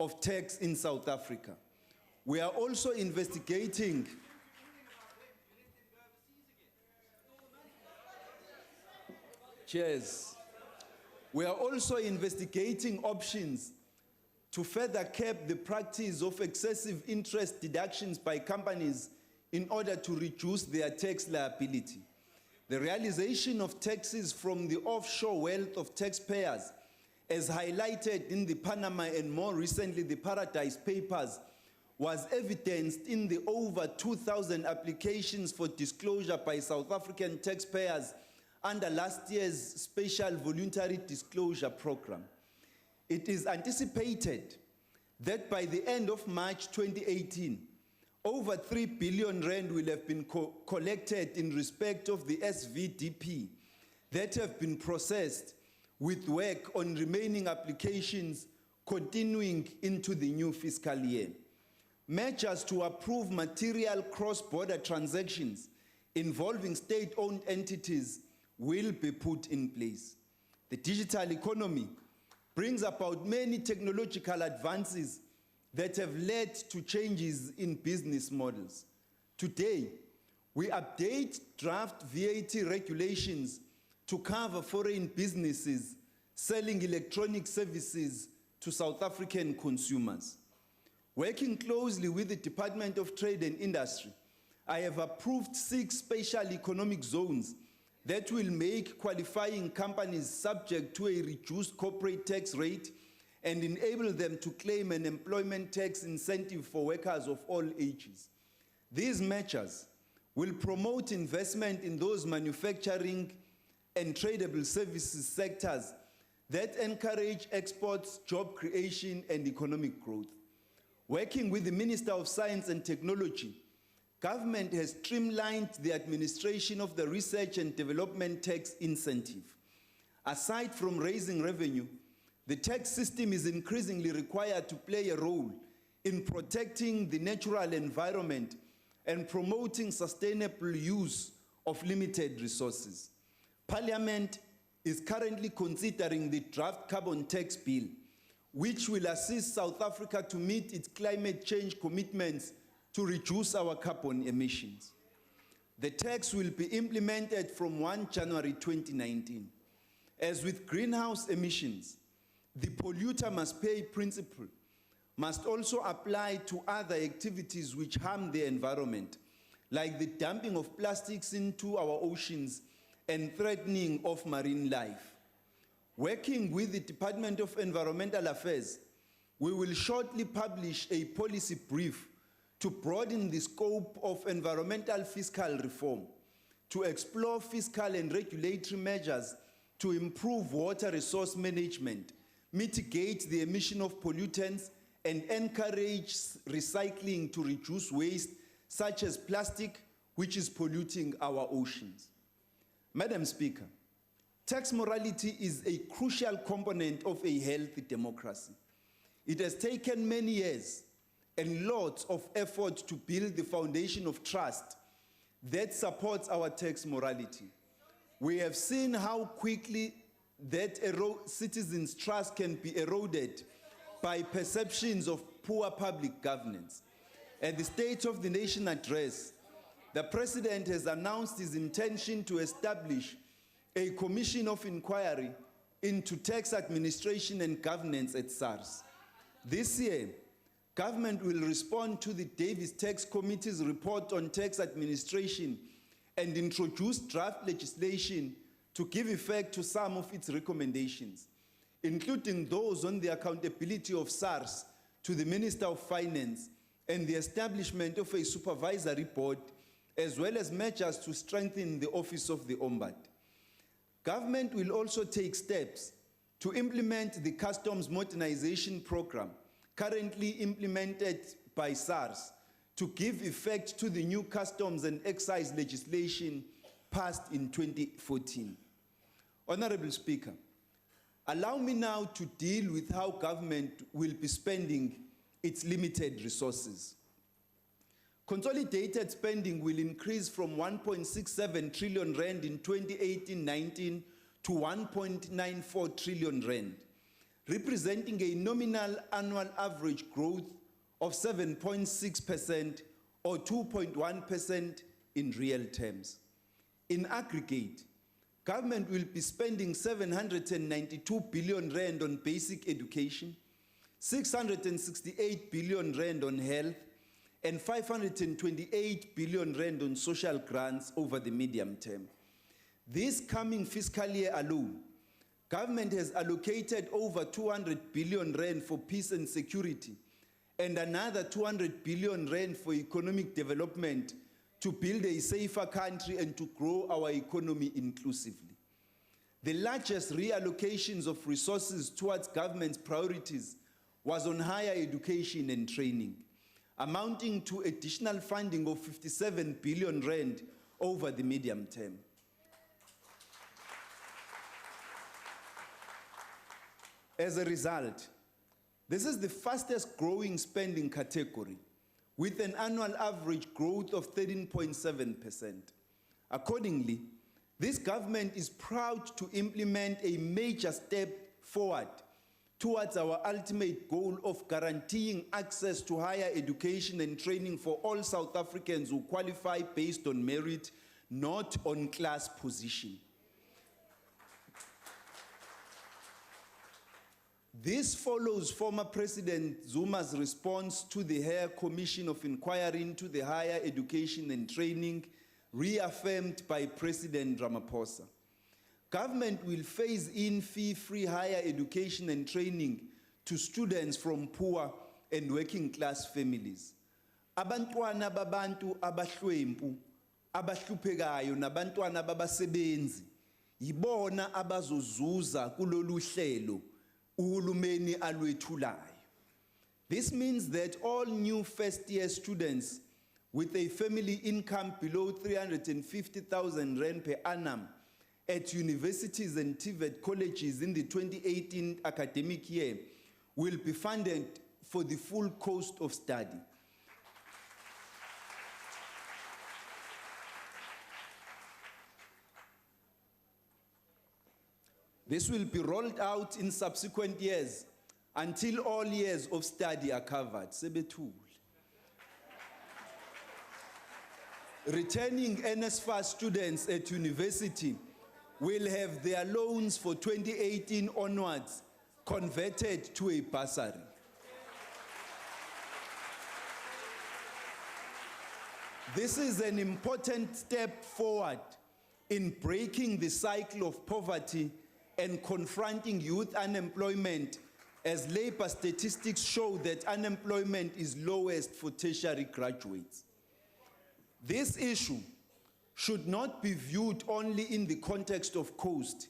of tax in South Africa. We are also investigating We are also investigating options to further cap the practice of excessive interest deductions by companies in order to reduce their tax liability. The realization of taxes from the offshore wealth of taxpayers, as highlighted in the Panama and more recently the Paradise Papers, was evidenced in the over 2,000 applications for disclosure by South African taxpayers under last year's Special Voluntary Disclosure Program. It is anticipated that by the end of March 2018, over 3 billion rand will have been collected in respect of the SVDP that have been processed, with work on remaining applications continuing into the new fiscal year. Measures to approve material cross-border transactions involving state-owned entities will be put in place. The digital economy brings about many technological advances that have led to changes in business models. Today, we update draft VAT regulations to cover foreign businesses selling electronic services to South African consumers. Working closely with the Department of Trade and Industry, I have approved 6 special economic zones that will make qualifying companies subject to a reduced corporate tax rate and enable them to claim an employment tax incentive for workers of all ages. These measures will promote investment in those manufacturing and tradable services sectors that encourage exports, job creation, and economic growth. Working with the Minister of Science and Technology, government has streamlined the administration of the Research and Development Tax Incentive. Aside from raising revenue, the tax system is increasingly required to play a role in protecting the natural environment and promoting sustainable use of limited resources. Parliament is currently considering the draft carbon tax bill, which will assist South Africa to meet its climate change commitments to reduce our carbon emissions. The tax will be implemented from 1 January 2019. As with greenhouse emissions, the polluter must pay principle must also apply to other activities which harm the environment, like the dumping of plastics into our oceans and threatening of marine life. Working with the Department of Environmental Affairs, we will shortly publish a policy brief to broaden the scope of environmental fiscal reform, to explore fiscal and regulatory measures to improve water resource management, mitigate the emission of pollutants, and encourage recycling to reduce waste such as plastic, which is polluting our oceans. Madam Speaker, tax morality is a crucial component of a healthy democracy. It has taken many years and lots of effort to build the foundation of trust that supports our tax morality. We have seen how quickly that citizens' trust can be eroded by perceptions of poor public governance. At the State of the Nation address, the President has announced his intention to establish a commission of inquiry into tax administration and governance at SARS. This year, government will respond to the Davis Tax Committee's report on tax administration and introduce draft legislation to give effect to some of its recommendations, including those on the accountability of SARS to the Minister of Finance and the establishment of a supervisory board, as well as measures to strengthen the Office of the Ombud. Government will also take steps to implement the Customs Modernization Program, currently implemented by SARS, to give effect to the new customs and excise legislation passed in 2014. Honorable Speaker, allow me now to deal with how government will be spending its limited resources. Consolidated spending will increase from 1.67 trillion rand in 2018-19 to 1.94 trillion rand, representing a nominal annual average growth of 7.6% or 2.1% in real terms. In aggregate, government will be spending 792 billion rand on basic education, 668 billion rand on health, and 528 billion rand on social grants over the medium term. This coming fiscal year alone, government has allocated over 200 billion rand for peace and security and another 200 billion rand for economic development to build a safer country and to grow our economy inclusively. The largest reallocations of resources towards government's priorities was on higher education and training, amounting to additional funding of 57 billion rand over the medium term. As a result, this is the fastest growing spending category, with an annual average growth of 13.7%. Accordingly, this government is proud to implement a major step forward towards our ultimate goal of guaranteeing access to higher education and training for all South Africans who qualify based on merit, not on class position. This follows former President Zuma's response to the Hare Commission of Inquiry into the Higher Education and Training, reaffirmed by President Ramaphosa. Government will phase in fee-free higher education and training to students from poor and working class families. Abantwana babantu abahlwempu, abahluphekayo nabantwana babasebenzi, yibona abazozuza kulolu hlelo uhulumeni alwethulayo. This means that all new first-year students with a family income below 350,000 rand per annum at universities and TVET colleges in the 2018 academic year will be funded for the full cost of study. This will be rolled out in subsequent years until all years of study are covered. Sebethule. Returning NSFAS students at university will have their loans for 2018 onwards converted to a bursary. This is an important step forward in breaking the cycle of poverty and confronting youth unemployment, as labor statistics show that unemployment is lowest for tertiary graduates. This issue should not be viewed only in the context of cost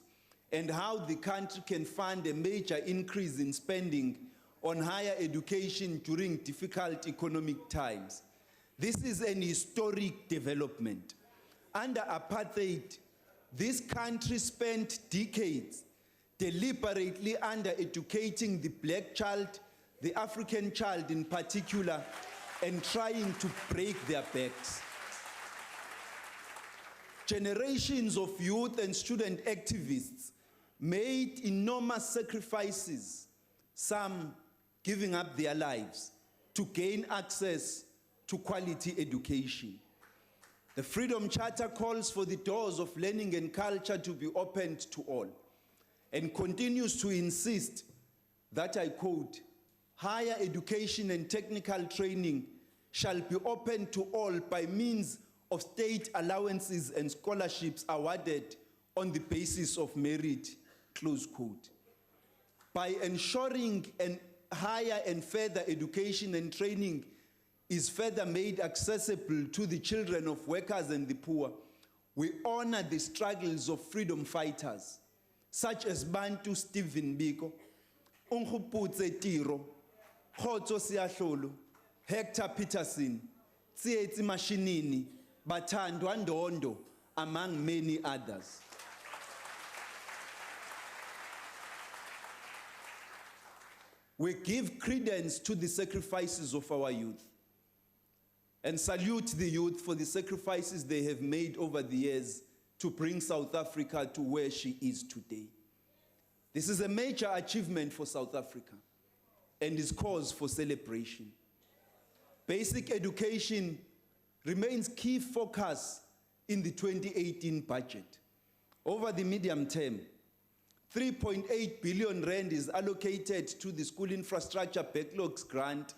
and how the country can fund a major increase in spending on higher education during difficult economic times. This is an historic development. Under apartheid, this country spent decades deliberately under-educating the black child, the African child in particular, and trying to break their backs. Generations of youth and student activists made enormous sacrifices, some giving up their lives, to gain access to quality education. The Freedom Charter calls for the doors of learning and culture to be opened to all, and continues to insist that, I quote, higher education and technical training shall be open to all by means of state allowances and scholarships awarded on the basis of merit, close quote. By ensuring an higher and further education and training is further made accessible to the children of workers and the poor, we honor the struggles of freedom fighters, such as Bantu Stephen Biko, Unkgopotse Tiro, Khotso Siahlolo, Hector Peterson, Tsietsi Mashinini, Bathandwa Ndondo, among many others. We give credence to the sacrifices of our youth and salute the youth for the sacrifices they have made over the years to bring South Africa to where she is today. This is a major achievement for South Africa and is cause for celebration. Basic education remains key focus in the 2018 budget. Over the medium term, 3.8 billion rand is allocated to the school infrastructure backlogs grant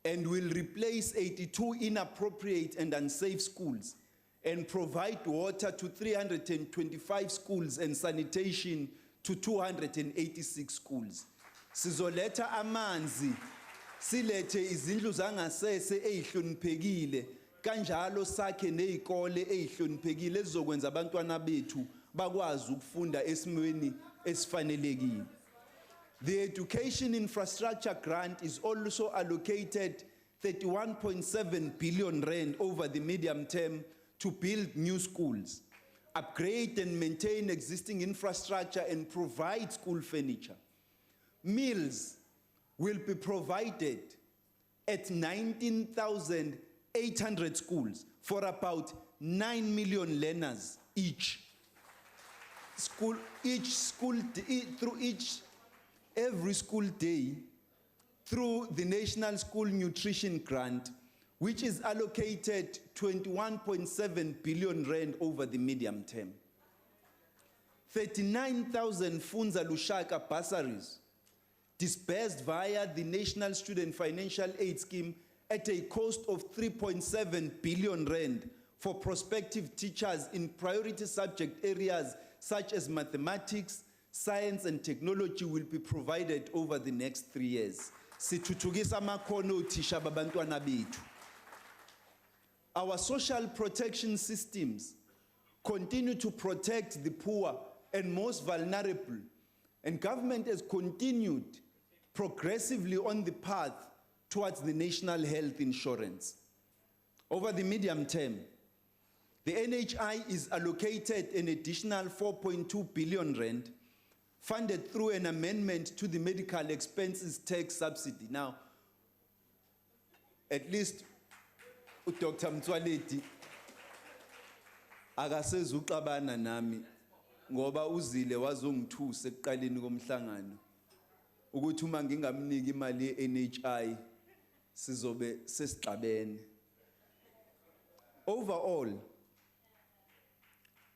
and will replace 82 inappropriate and unsafe schools and provide water to 325 schools and sanitation to 286 schools. Sizoleta amanzi, silethe izindlu zangasese ezihloniphekile, kanjalo sakhe nezikole ezihloniphekile ezizokwenza abantwana bethu bakwazi ukufunda esimweni esifanelekile. The education infrastructure grant is also allocated 31.7 billion rand over the medium term to build new schools, upgrade and maintain existing infrastructure and provide school furniture. Meals will be provided at 19,800 schools for about 9 million learners each. Every school day through the National School Nutrition Grant, which is allocated 21.7 billion rand over the medium term. 39,000 Funza Lushaka bursaries disbursed via the National Student Financial Aid Scheme at a cost of 3.7 billion rand for prospective teachers in priority subject areas such as mathematics, science and technology will be provided over the next 3 years. Sithuthukisa amakhono othisha babantwana bethu. Our social protection systems continue to protect the poor and most vulnerable, and government has continued progressively on the path towards the national health insurance. Over the medium term, the NHI is allocated an additional 4.2 billion rand funded through an amendment to the medical expenses tax subsidy. Now, at least Dr. Mtswaleti akasezuxabana nami ngoba uzile wazongithusa ekuqaleni komhlangano ukuthi uma ngingamniki imali ye-NHI sizobe sesixabene. Overall,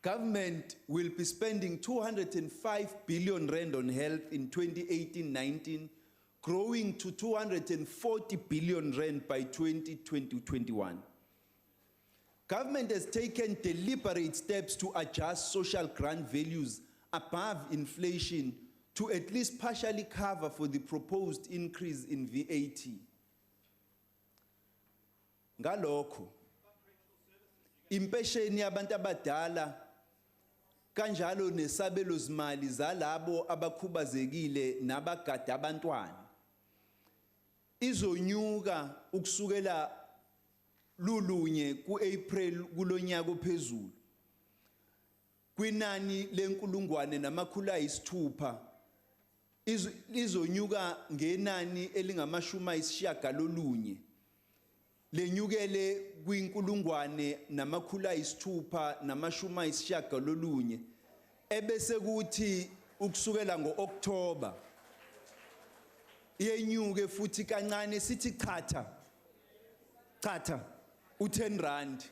government will be spending 205 billion rand on health in 2018-19, growing to 240 billion rand by 2020-21. Government has taken deliberate steps to adjust social grant values above inflation to at least partially cover for the proposed increase in VAT. Ngalokho, impesheni yabantu abadala kanjalo nesabelo zimali zalabo abakhubazekile nabagada abantwana izonyuka ukusukela lulunye kuApril kulonyaka ophezulu kwinani lenkulungwane namakhulu ayisithupha izonyuka ngenani elingamashumi ayisishiyagalolunye lenyukele kwinkulungwane namakhulu ayisithupha namashumi ayisishiyagalolunye ebese kuthi ukusukela ngoOctober yenyuke futhi kancane sithi chatha u10 rand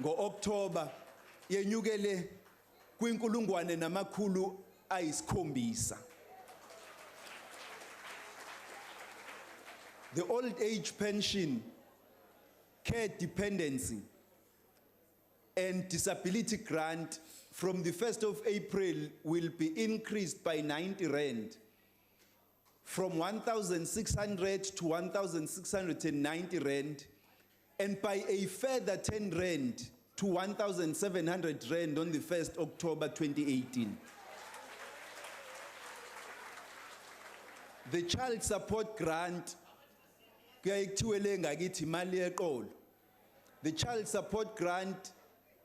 ngoOctober yenyukele kwinkulungwane namakhulu ayisikhombisa. The old age pension, care dependency, and disability grant from the 1st of April will be increased by 90 rand from 1,600 to 1,690 rand and by a further 10 rand to 1,700 rand on the 1st October 2018. The child support grant, the child support grant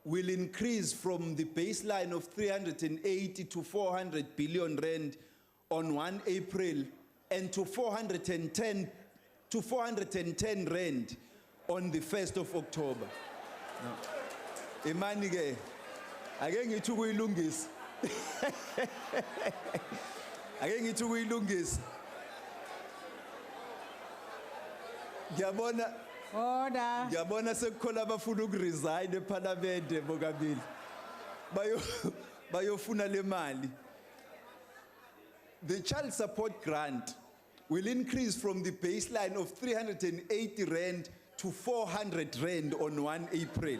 will increase from the baseline of 380 to 400 billion rand on 1 April and to 410 rand on the 1st of October. Imani ke ake ngithi ukuyilungisa. Ake ngithi ukuyilungisa. Order. Ngiyabona sekukhona abafuna ukuresign eParliament Mongameli. Bayofuna le mali. The child support grant will increase from the baseline of 380 rand to 400 rand on 1 April.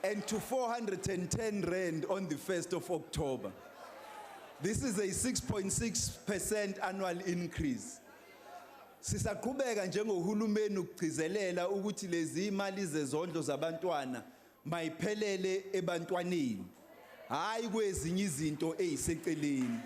And to 410 rand on the 1st of October. This is a 6.6% annual increase. Sisaqhubeka njengohulumeni ukugcizelela ukuthi lezi imali zezondlo zabantwana mayiphelele ebantwaneni, hayi kwezinye izinto eziseceleni.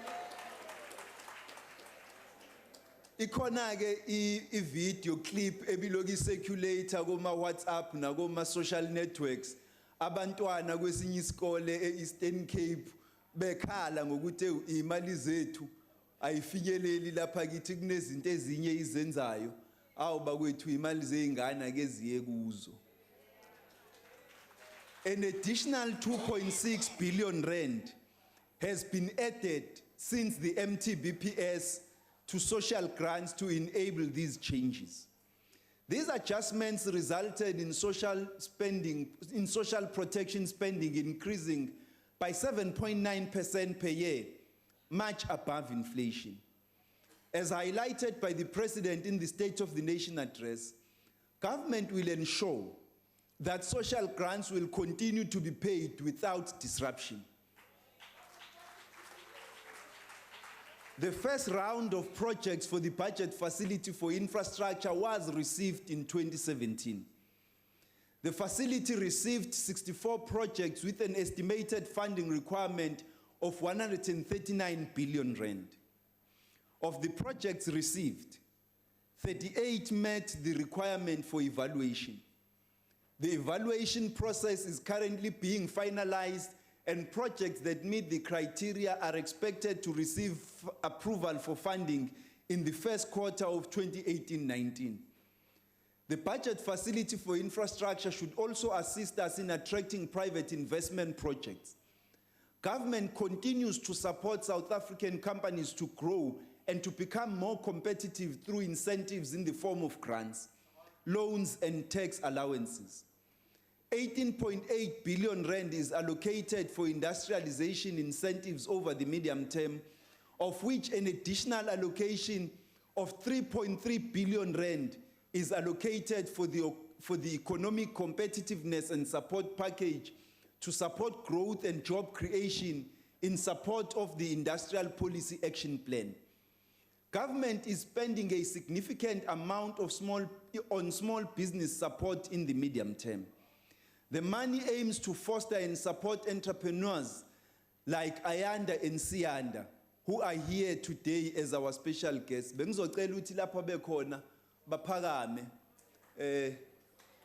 Ikhona ke i-video clip ebiloki circulator kuma WhatsApp na kuma social networks abantwana kwesinye isikole eEastern Cape bekhala ngokuthi imali zethu ayifinyeleli lapha kithi kunezinto ezinye izenzayo awuba kwethu imali zeingane ke ziye kuzo. An additional 2.6 billion rand has been added since the MTBPS to social grants to enable these changes. These adjustments resulted in social protection spending increasing by 7.9% per year, much above inflation. As highlighted by the President in the State of the Nation address, government will ensure that social grants will continue to be paid without disruption. The first round of projects for the budget facility for infrastructure was received in 2017. The facility received 64 projects with an estimated funding requirement of 139 billion rand. Of the projects received, 38 met the requirement for evaluation. The evaluation process is currently being finalized, and projects that meet the criteria are expected to receive approval for funding in the first quarter of 2018-19. The budget facility for infrastructure should also assist us in attracting private investment projects. Government continues to support South African companies to grow and to become more competitive through incentives in the form of grants, loans, and tax allowances. 18.8 billion rand is allocated for industrialization incentives over the medium term, of which an additional allocation of 3.3 billion rand is allocated for the economic competitiveness and support package to support growth and job creation in support of the Industrial Policy Action Plan. Government is spending a significant amount on small business support in the medium term. The money aims to foster and support entrepreneurs like Ayanda and Sianda, who are here today as our special guests. Bengizocela ukuthi lapha bekhona baphakame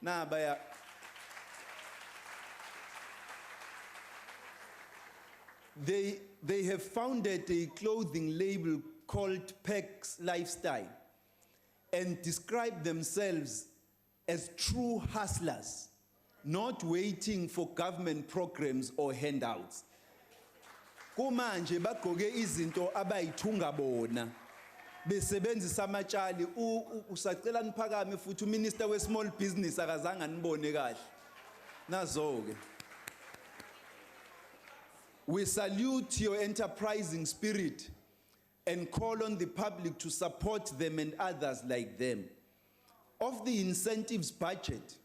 nabaya. They have founded a clothing label called Peck's Lifestyle and describe themselves as true hustlers, not waiting for government programs or handouts. Kumanje bagqoke izinto abayithunga bona besebenzisa amatshali. Usacela niphakame futhi uMinister we Small Business akazange nibone kahle nazo ke. We salute your enterprising spirit and call on the public to support them and others like them. Of the incentives budget,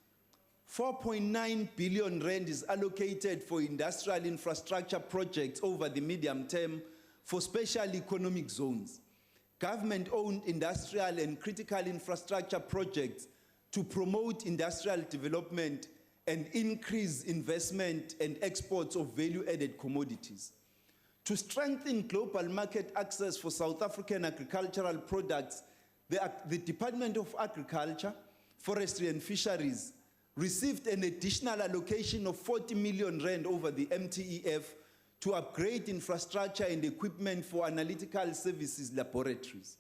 4.9 billion rand is allocated for industrial infrastructure projects over the medium term for special economic zones, government-owned industrial and critical infrastructure projects to promote industrial development and increase investment and exports of value-added commodities. To strengthen global market access for South African agricultural products, the Department of Agriculture, Forestry and Fisheries received an additional allocation of 40 million rand over the MTEF to upgrade infrastructure and equipment for analytical services laboratories.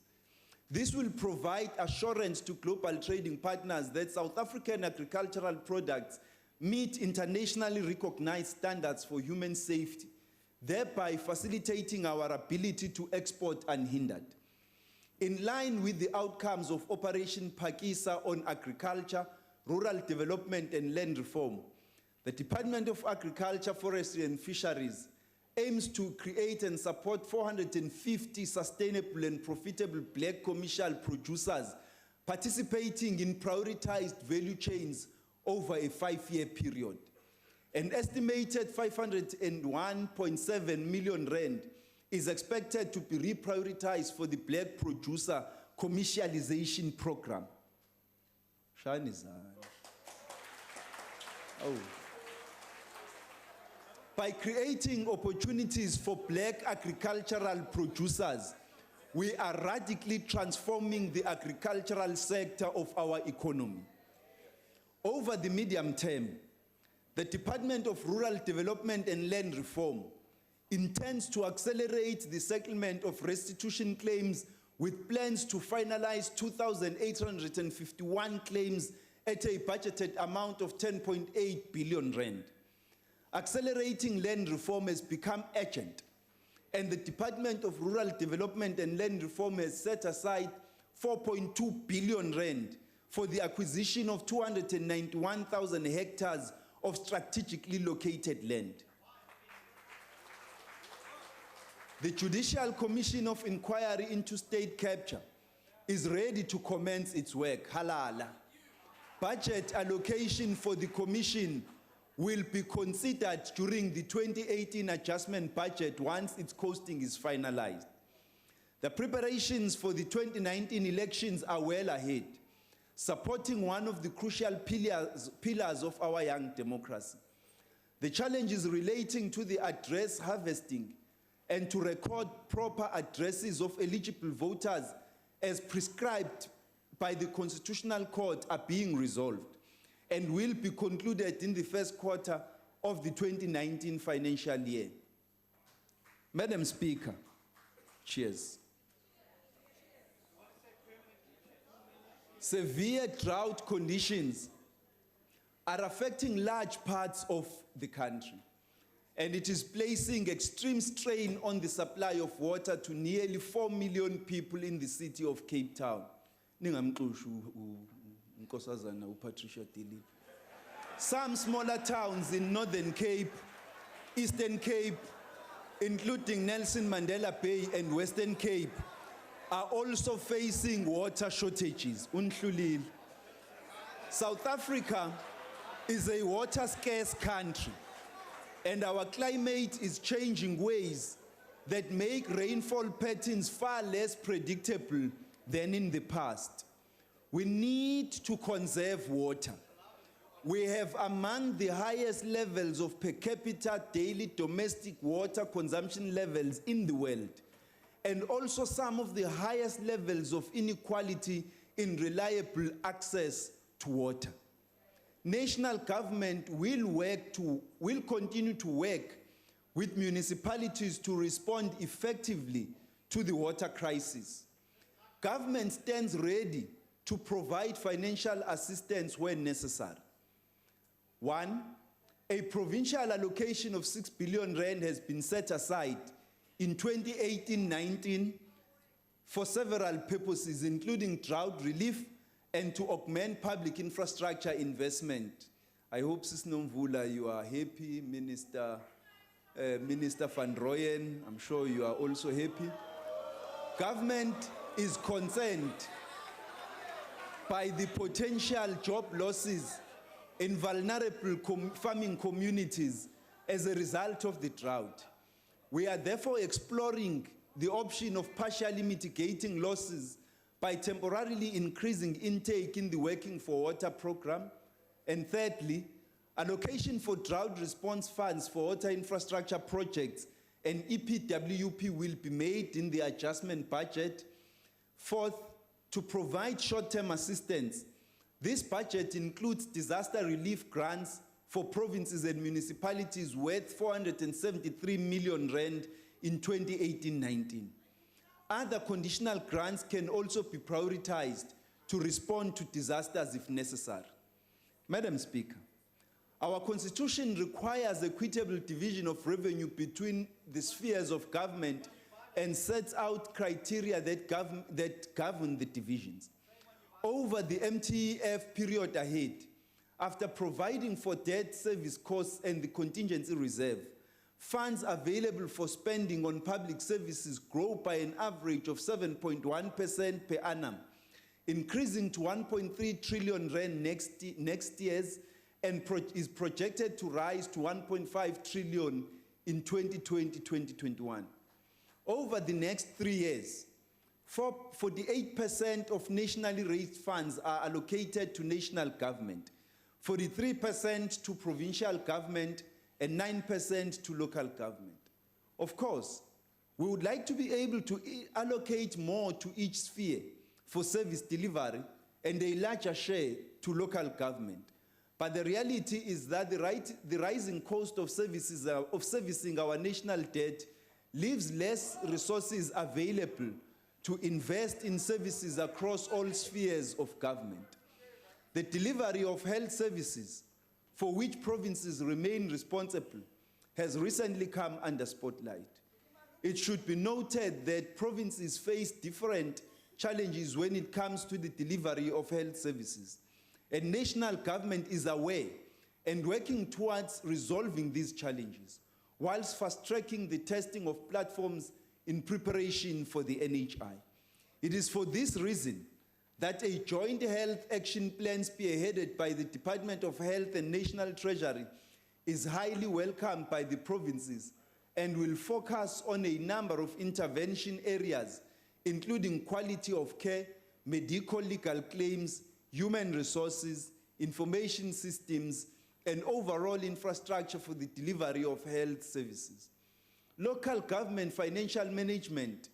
This will provide assurance to global trading partners that South African agricultural products meet internationally recognized standards for human safety, thereby facilitating our ability to export unhindered. In line with the outcomes of Operation Pakisa on agriculture, rural development and land reform, the Department of Agriculture, Forestry and Fisheries aims to create and support 450 sustainable and profitable black commercial producers participating in prioritized value chains over a 5-year period. An estimated 501.7 million rand is expected to be reprioritized for the black producer commercialization program. Shani zani. Oh. By creating opportunities for black agricultural producers, we are radically transforming the agricultural sector of our economy. Over the medium term, the Department of Rural Development and Land Reform intends to accelerate the settlement of restitution claims with plans to finalize 2,851 claims at a budgeted amount of 10.8 billion rand. Accelerating land reform has become urgent, and the Department of Rural Development and Land Reform has set aside 4.2 billion rand for the acquisition of 291,000 hectares of strategically located land. The Judicial Commission of Inquiry into State Capture is ready to commence its work. Halala. Budget allocation for the Commission will be considered during the 2018 adjustment budget once its costing is finalized. The preparations for the 2019 elections are well ahead, supporting one of the crucial pillars of our young democracy. The challenges relating to the address harvesting and to record proper addresses of eligible voters as prescribed by the Constitutional Court are being resolved and will be concluded in the first quarter of the 2019 financial year. Madam Speaker, cheers. Severe drought conditions are affecting large parts of the country, and it is placing extreme strain on the supply of water to nearly 4 million people in the city of Cape Town. Patricia Dili. Some smaller towns in Northern Cape, Eastern Cape, including Nelson Mandela Bay and Western Cape, are also facing water shortages. South Africa is a water-scarce country, and our climate is changing ways that make rainfall patterns far less predictable than in the past. We need to conserve water. We have among the highest levels of per capita daily domestic water consumption levels in the world, and also some of the highest levels of inequality in reliable access to water. National government will continue to work with municipalities to respond effectively to the water crisis. Government stands ready to provide financial assistance when necessary. 1, a provincial allocation of 6 billion rand has been set aside in 2018-19 for several purposes, including drought relief and to augment public infrastructure investment. I hope, Sis Nomvula, you are happy. Minister Van Rooyen, I'm sure you are also happy. Government is concerned by the potential job losses in vulnerable farming communities as a result of the drought. We are therefore exploring the option of partially mitigating losses by temporarily increasing intake in the Working for Water program. And thirdly, allocation for drought response funds for water infrastructure projects and EPWP will be made in the adjustment budget. Fourth, to provide short-term assistance This budget includes disaster relief grants for provinces and municipalities worth 473 million rand in 2018-19. Other conditional grants can also be prioritized to respond to disasters if necessary. Madam Speaker, our Constitution requires equitable division of revenue between the spheres of government and sets out criteria that govern the divisions. Over the MTEF period ahead, after providing for debt service costs and the contingency reserve, funds available for spending on public services grow by an average of 7.1% per annum, increasing to 1.3 trillion rand next year's, and is projected to rise to 1.5 trillion in 2020-2021. Over the next 3 years, 48% of nationally raised funds are allocated to national government, 43% to provincial government, and 9% to local government. Of course, we would like to be able to allocate more to each sphere for service delivery and a larger share to local government. But the reality is that the rising cost of servicing our national debt leaves less resources available to invest in services across all spheres of government. The delivery of health services, for which provinces remain responsible, has recently come under spotlight. It should be noted that provinces face different challenges when it comes to the delivery of health services. And national government is aware and working towards resolving these challenges, whilst fast-tracking the testing of platforms in preparation for the NHI. It is for this reason that a joint health action plan spearheaded by the Department of Health and National Treasury is highly welcomed by the provinces and will focus on a number of intervention areas, including quality of care, medical legal claims, human resources, information systems, and overall infrastructure for the delivery of health services. Local government financial management.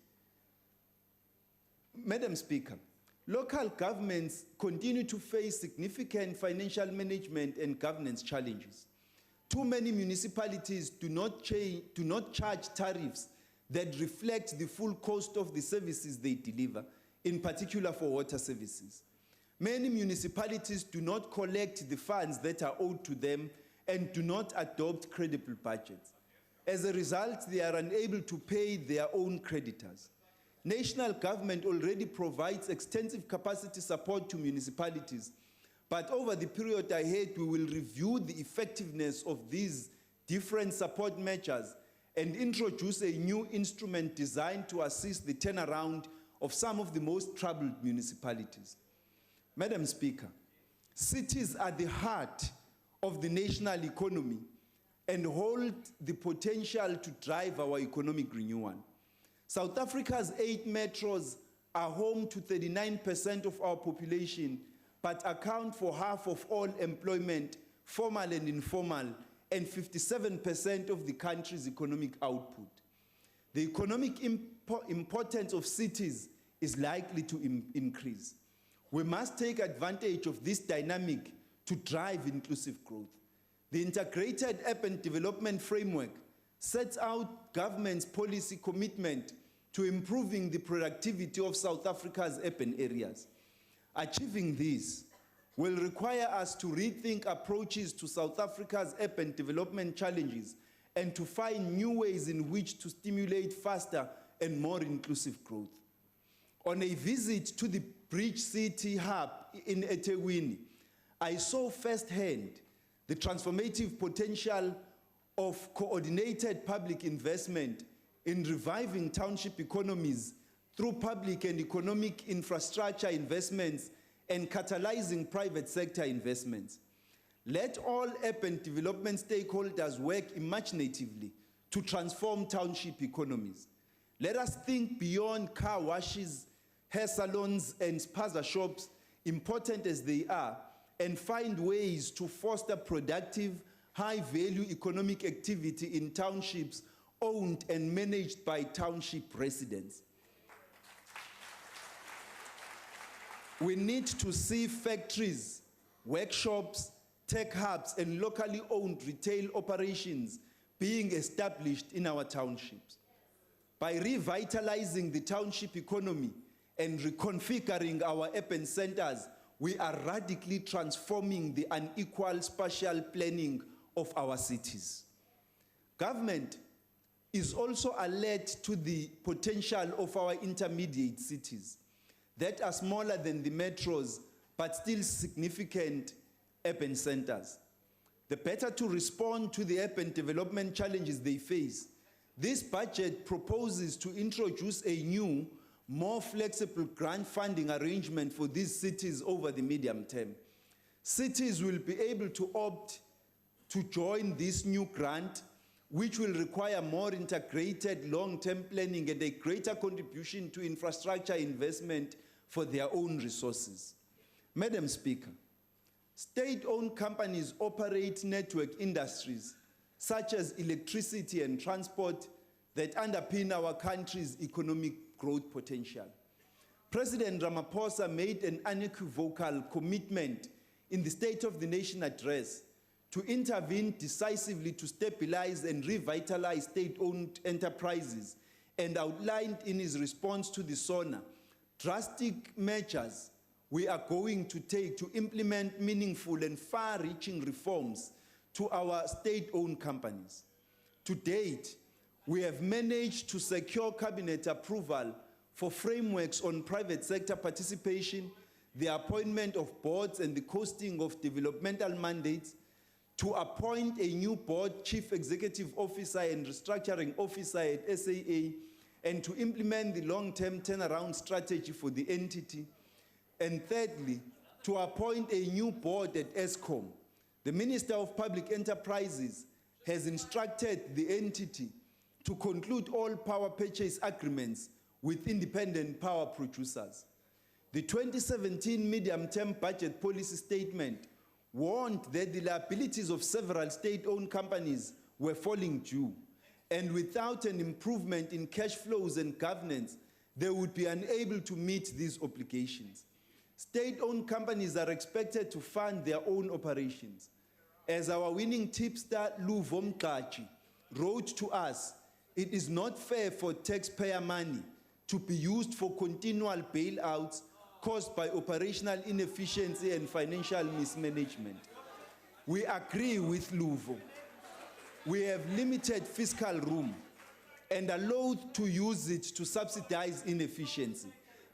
Madam Speaker, local governments continue to face significant financial management and governance challenges. Too many municipalities do not charge tariffs that reflect the full cost of the services they deliver, in particular for water services. Many municipalities do not collect the funds that are owed to them and do not adopt credible budgets. As a result, they are unable to pay their own creditors. National government already provides extensive capacity support to municipalities, but over the period ahead, we will review the effectiveness of these different support measures and introduce a new instrument designed to assist the turnaround of some of the most troubled municipalities. Madam Speaker, cities are the heart of the national economy and hold the potential to drive our economic renewal. South Africa's 8 metros are home to 39% of our population, but account for half of all employment, formal and informal, and 57% of the country's economic output. The economic importance of cities is likely to increase. We must take advantage of this dynamic to drive inclusive growth. The Integrated Urban Development Framework sets out government's policy commitment to improving the productivity of South Africa's urban areas. Achieving this will require us to rethink approaches to South Africa's urban development challenges and to find new ways in which to stimulate faster and more inclusive growth. On a visit to the Bridge City Hub in eThekwini, I saw firsthand the transformative potential of coordinated public investment in reviving township economies through public and economic infrastructure investments and catalyzing private sector investments. Let all urban development stakeholders work imaginatively to transform township economies. Let us think beyond car washes, hair salons, and spaza shops, important as they are, and find ways to foster productive, high-value economic activity in townships owned and managed by township residents. We need to see factories, workshops, tech hubs, and locally owned retail operations being established in our townships. By revitalizing the township economy and reconfiguring our urban centers, we are radically transforming the unequal spatial planning of our cities. Government is also alert to the potential of our intermediate cities that are smaller than the metros but still significant urban centers. The better to respond to the urban development challenges they face, this budget proposes to introduce a new, more flexible grant funding arrangement for these cities over the medium term. Cities will be able to opt to join this new grant, which will require more integrated long-term planning and a greater contribution to infrastructure investment for their own resources. Madam Speaker, state-owned companies operate network industries such as electricity and transport that underpin our country's economic growth potential. President Ramaphosa made an unequivocal commitment in the State of the Nation address to intervene decisively to stabilize and revitalize state-owned enterprises, and outlined in his response to the SONA drastic measures we are going to take to implement meaningful and far-reaching reforms to our state-owned companies. To date, we have managed to secure cabinet approval for frameworks on private sector participation, the appointment of boards and the costing of developmental mandates, to appoint a new board chief executive officer and restructuring officer at SAA, and to implement the long-term turnaround strategy for the entity. And thirdly, to appoint a new board at ESCOM. The Minister of Public Enterprises has instructed the entity to conclude all power purchase agreements with independent power producers. The 2017 medium-term budget policy statement warned that the liabilities of several state-owned companies were falling due, and without an improvement in cash flows and governance, they would be unable to meet these obligations. State-owned companies are expected to fund their own operations. As our winning tipster Luvo Mkachi wrote to us, it is not fair for taxpayer money to be used for continual bailouts caused by operational inefficiency and financial mismanagement. We agree with Luvo. We have limited fiscal room and are loath to use it to subsidize inefficiency,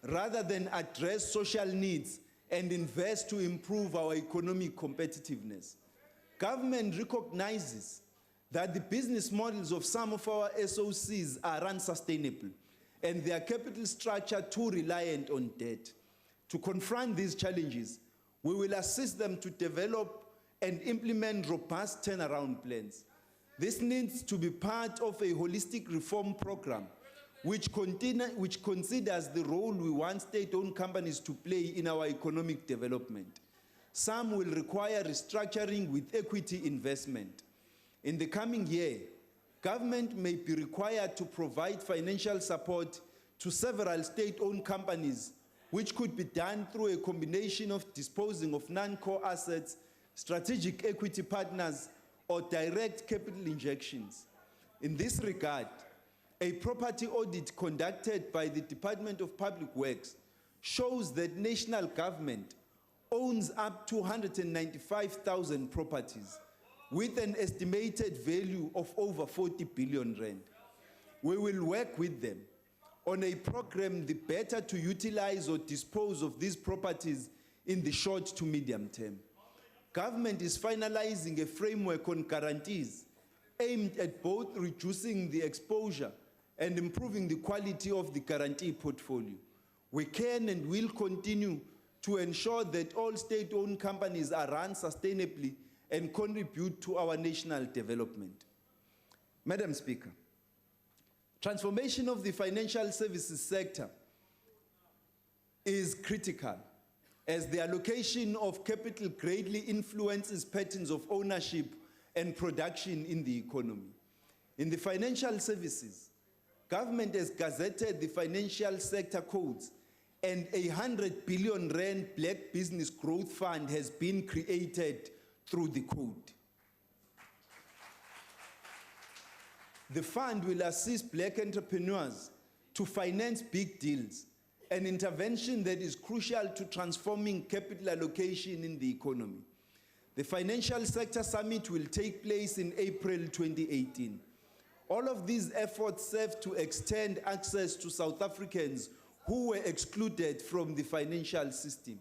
rather than address social needs and invest to improve our economic competitiveness. Government recognizes that the business models of some of our SOCs are unsustainable and their capital structure too reliant on debt. To confront these challenges, we will assist them to develop and implement robust turnaround plans. This needs to be part of a holistic reform program which considers the role we want state-owned companies to play in our economic development. Some will require restructuring with equity investment. In the coming year, government may be required to provide financial support to several state-owned companies, which could be done through a combination of disposing of non-core assets, strategic equity partners, or direct capital injections. In this regard, a property audit conducted by the Department of Public Works shows that national government owns up to 195,000 properties with an estimated value of over 40 billion rand. We will work with them on a program the better to utilize or dispose of these properties in the short to medium term. Government is finalizing a framework on guarantees aimed at both reducing the exposure and improving the quality of the guarantee portfolio. We can and will continue to ensure that all state-owned companies are run sustainably and contribute to our national development. Madam Speaker, transformation of the financial services sector is critical, as the allocation of capital greatly influences patterns of ownership and production in the economy. In the financial services, government has gazetted the financial sector codes and a 100 billion rand Black Business Growth Fund has been created through the code. The fund will assist Black entrepreneurs to finance big deals, an intervention that is crucial to transforming capital allocation in the economy. The Financial Sector Summit will take place in April 2018. All of these efforts serve to extend access to South Africans who were excluded from the financial system.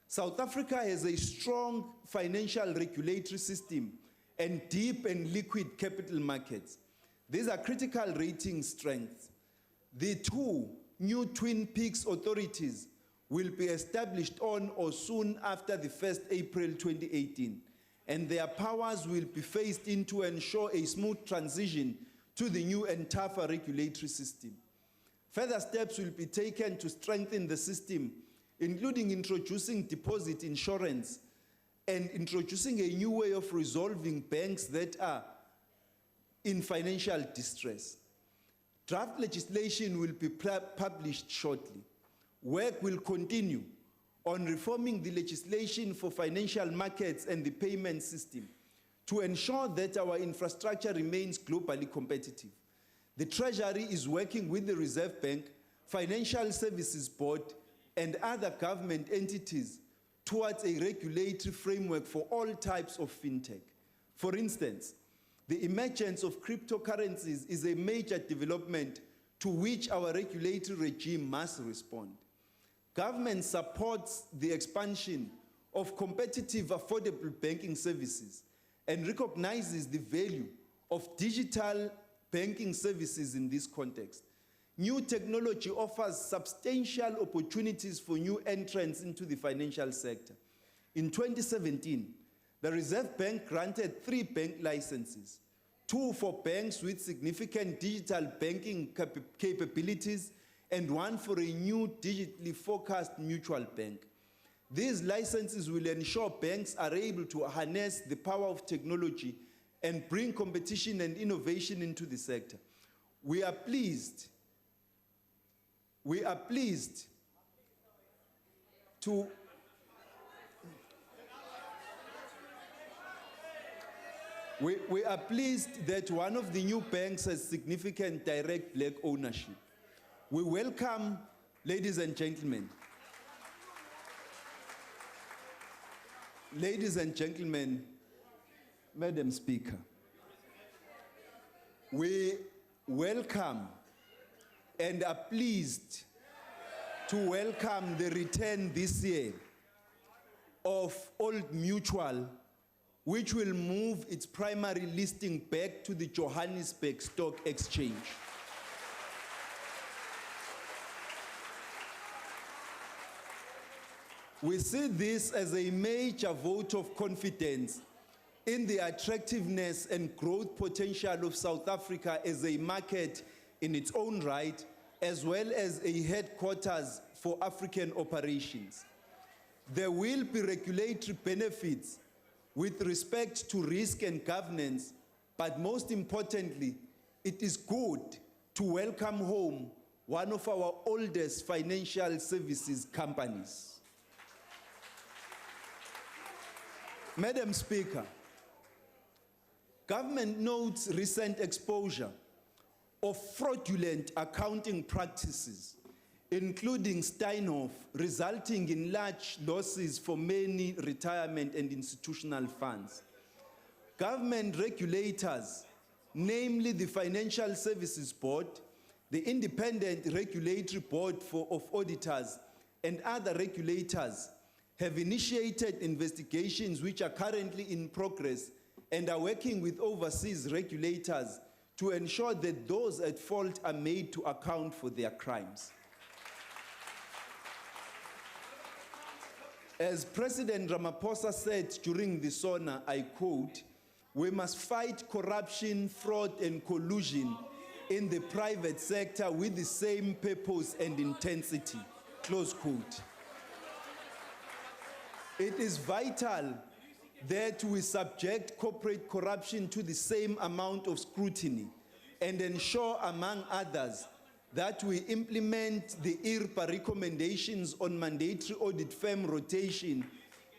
South Africa has a strong financial regulatory system and deep and liquid capital markets. These are critical rating strengths. The two new Twin Peaks authorities will be established on or soon after the 1st April 2018, and their powers will be phased in to ensure a smooth transition to the new and tougher regulatory system. Further steps will be taken to strengthen the system, including introducing deposit insurance and introducing a new way of resolving banks that are in financial distress. Draft legislation will be published shortly. Work will continue on reforming the legislation for financial markets and the payment system to ensure that our infrastructure remains globally competitive. The Treasury is working with the Reserve Bank, Financial Services Board, and other government entities towards a regulatory framework for all types of fintech. For instance, the emergence of cryptocurrencies is a major development to which our regulatory regime must respond. Government supports the expansion of competitive, affordable banking services and recognizes the value of digital banking services in this context. New technology offers substantial opportunities for new entrants into the financial sector. In 2017, the Reserve Bank granted 3 bank licenses, 2 for banks with significant digital banking capabilities and 1 for a new digitally focused mutual bank. These licenses will ensure banks are able to harness the power of technology and bring competition and innovation into the sector. We are pleased to We are pleased that one of the new banks has significant direct Black ownership. We welcome, ladies and gentlemen, Madam Speaker, we welcome and are pleased to welcome the return this year of Old Mutual, which will move its primary listing back to the Johannesburg Stock Exchange. We see this as a major vote of confidence in the attractiveness and growth potential of South Africa as a market in its own right, as well as a headquarters for African operations. There will be regulatory benefits with respect to risk and governance, but most importantly, it is good to welcome home one of our oldest financial services companies. Madam Speaker, government notes recent exposure of fraudulent accounting practices, including Steinhoff, resulting in large losses for many retirement and institutional funds. Government regulators, namely the Financial Services Board, the Independent Regulatory Board of Auditors, and other regulators, have initiated investigations which are currently in progress and are working with overseas regulators to ensure that those at fault are made to account for their crimes. As President Ramaphosa said during the SONA, I quote, "We must fight corruption, fraud, and collusion in the private sector with the same purpose and intensity," close quote. It is vital that we subject corporate corruption to the same amount of scrutiny and ensure, among others, that we implement the IRPA recommendations on mandatory audit firm rotation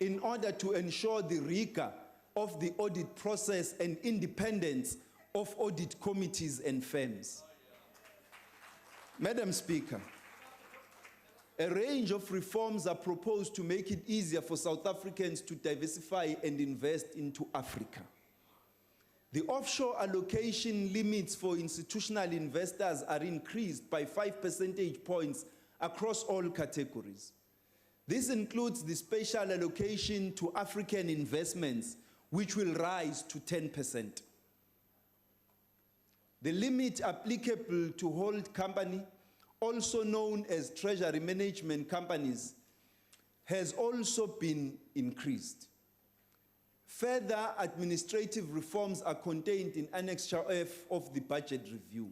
in order to ensure the rigor of the audit process and independence of audit committees and firms. Madam Speaker, a range of reforms are proposed to make it easier for South Africans to diversify and invest into Africa. The offshore allocation limits for institutional investors are increased by 5 percentage points across all categories. This includes the special allocation to African investments, which will rise to 10%. The limit applicable to hold company, also known as treasury management companies, has also been increased. Further administrative reforms are contained in Annexure F of the budget review.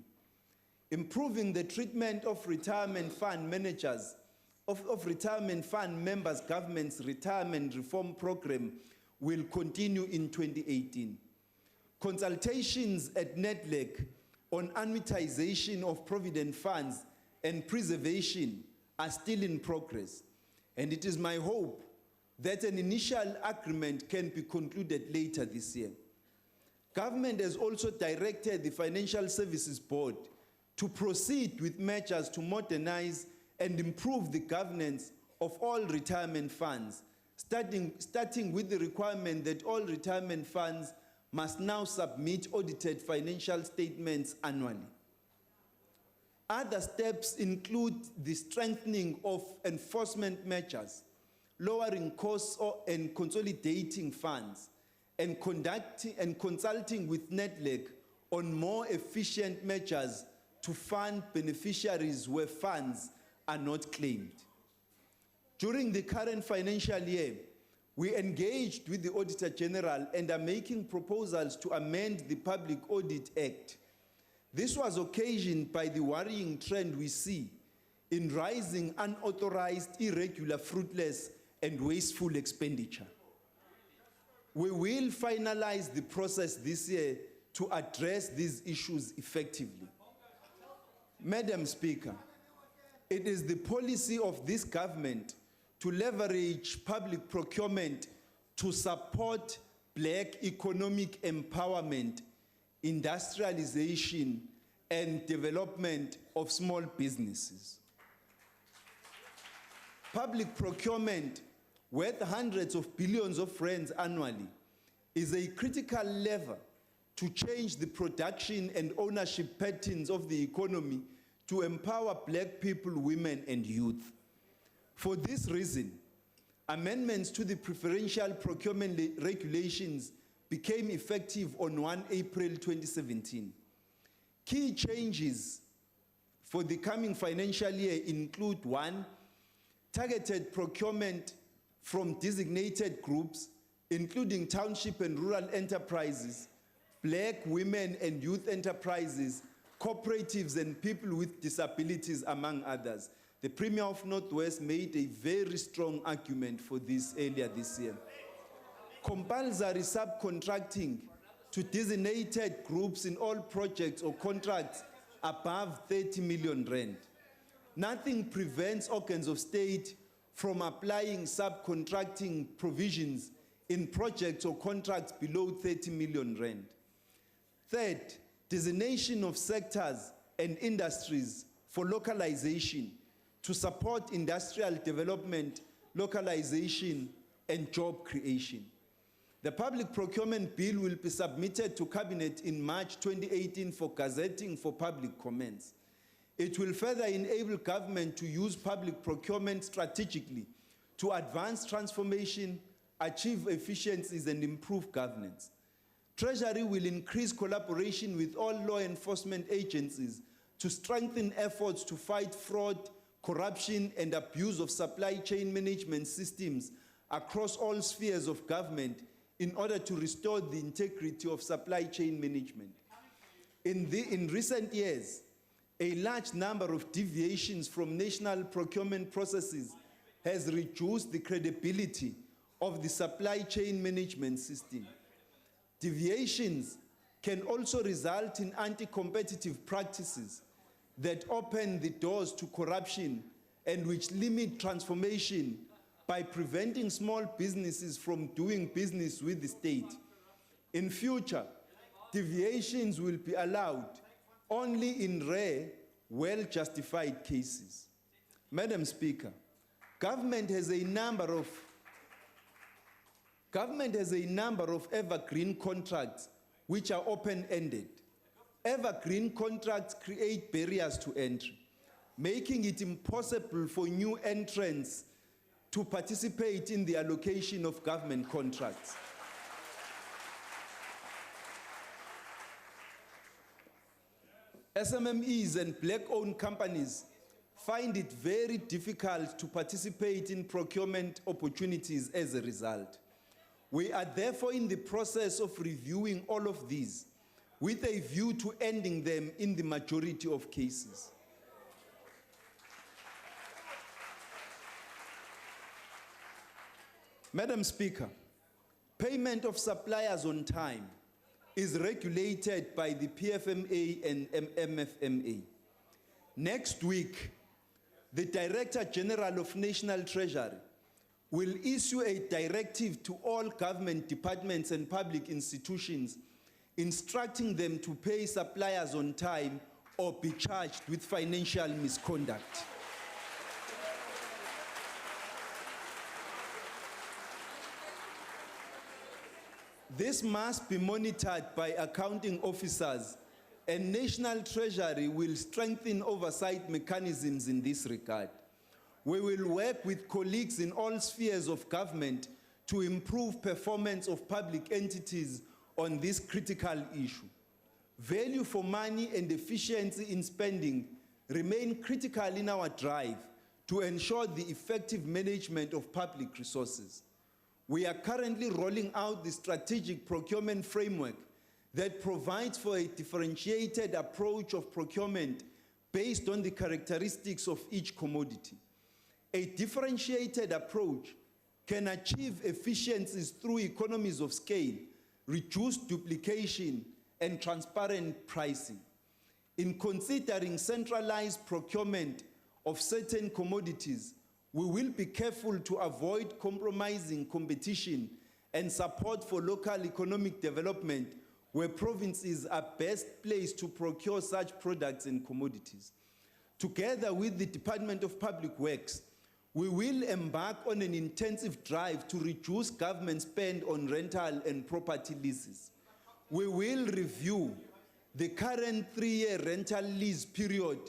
Improving the treatment of retirement fund managers, of retirement fund members' government's retirement reform program will continue in 2018. Consultations at NEDLEC on annuitization of provident funds and preservation are still in progress, and it is my hope that an initial agreement can be concluded later this year. Government has also directed the Financial Services Board to proceed with measures to modernize and improve the governance of all retirement funds, starting with the requirement that all retirement funds must now submit audited financial statements annually. Other steps include the strengthening of enforcement measures, lowering costs and consolidating funds, and consulting with NEDLEC on more efficient measures to fund beneficiaries where funds are not claimed. During the current financial year, we engaged with the Auditor General and are making proposals to amend the Public Audit Act. This was occasioned by the worrying trend we see in rising unauthorized, irregular, fruitless, and wasteful expenditure. We will finalize the process this year to address these issues effectively. Madam Speaker, it is the policy of this government to leverage public procurement to support Black economic empowerment, industrialization, and development of small businesses. Public procurement, worth hundreds of billions of rands annually, is a critical lever to change the production and ownership patterns of the economy to empower Black people, women, and youth. For this reason, amendments to the preferential procurement regulations became effective on 1 April 2017. Key changes for the coming financial year include: 1, targeted procurement from designated groups, including township and rural enterprises, Black, women, and youth enterprises, cooperatives, and people with disabilities, among others. The Premier of Northwest made a very strong argument for this earlier this year. Compulsory subcontracting to designated groups in all projects or contracts above 30 million rand. Nothing prevents organs of state from applying subcontracting provisions in projects or contracts below 30 million rand. Third, designation of sectors and industries for localization to support industrial development, localization, and job creation. The Public Procurement Bill will be submitted to Cabinet in March 2018 for gazetting for public comments. It will further enable government to use public procurement strategically to advance transformation, achieve efficiencies, and improve governance. Treasury will increase collaboration with all law enforcement agencies to strengthen efforts to fight fraud, corruption, and abuse of supply chain management systems across all spheres of government in order to restore the integrity of supply chain management. In recent years, a large number of deviations from national procurement processes has reduced the credibility of the supply chain management system. Deviations can also result in anti-competitive practices, that open the doors to corruption and which limit transformation by preventing small businesses from doing business with the state. In future, deviations will be allowed only in rare, well-justified cases. Madam Speaker, government has a number of evergreen contracts which are open-ended. Evergreen contracts create barriers to entry, making it impossible for new entrants to participate in the allocation of government contracts. SMMEs and black-owned companies find it very difficult to participate in procurement opportunities as a result. We are therefore in the process of reviewing all of these with a view to ending them in the majority of cases. Madam Speaker, payment of suppliers on time is regulated by the PFMA and MFMA. Next week, the Director General of National Treasury will issue a directive to all government departments and public institutions instructing them to pay suppliers on time or be charged with financial misconduct. This must be monitored by accounting officers, and National Treasury will strengthen oversight mechanisms in this regard. We will work with colleagues in all spheres of government to improve performance of public entities on this critical issue. Value for money and efficiency in spending remain critical in our drive to ensure the effective management of public resources. We are currently rolling out the strategic procurement framework that provides for a differentiated approach of procurement based on the characteristics of each commodity. A differentiated approach can achieve efficiencies through economies of scale, reduced duplication, and transparent pricing. In considering centralized procurement of certain commodities, we will be careful to avoid compromising competition and support for local economic development where provinces are best placed to procure such products and commodities. Together with the Department of Public Works, we will embark on an intensive drive to reduce government spend on rental and property leases. We will review the current 3-year rental lease period,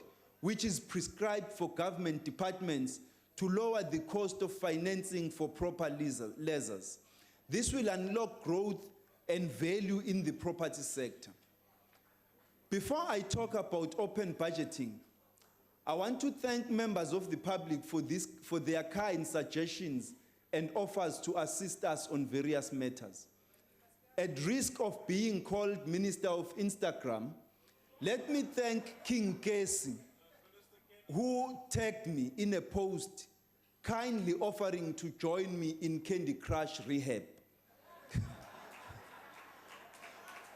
which is prescribed for government departments, to lower the cost of financing for proper leases. This will unlock growth and value in the property sector. Before I talk about open budgeting, I want to thank members of the public for their kind suggestions and offers to assist us on various matters. At risk of being called Minister of Instagram, let me thank King Casey, who tagged me in a post kindly offering to join me in Candy Crush rehab.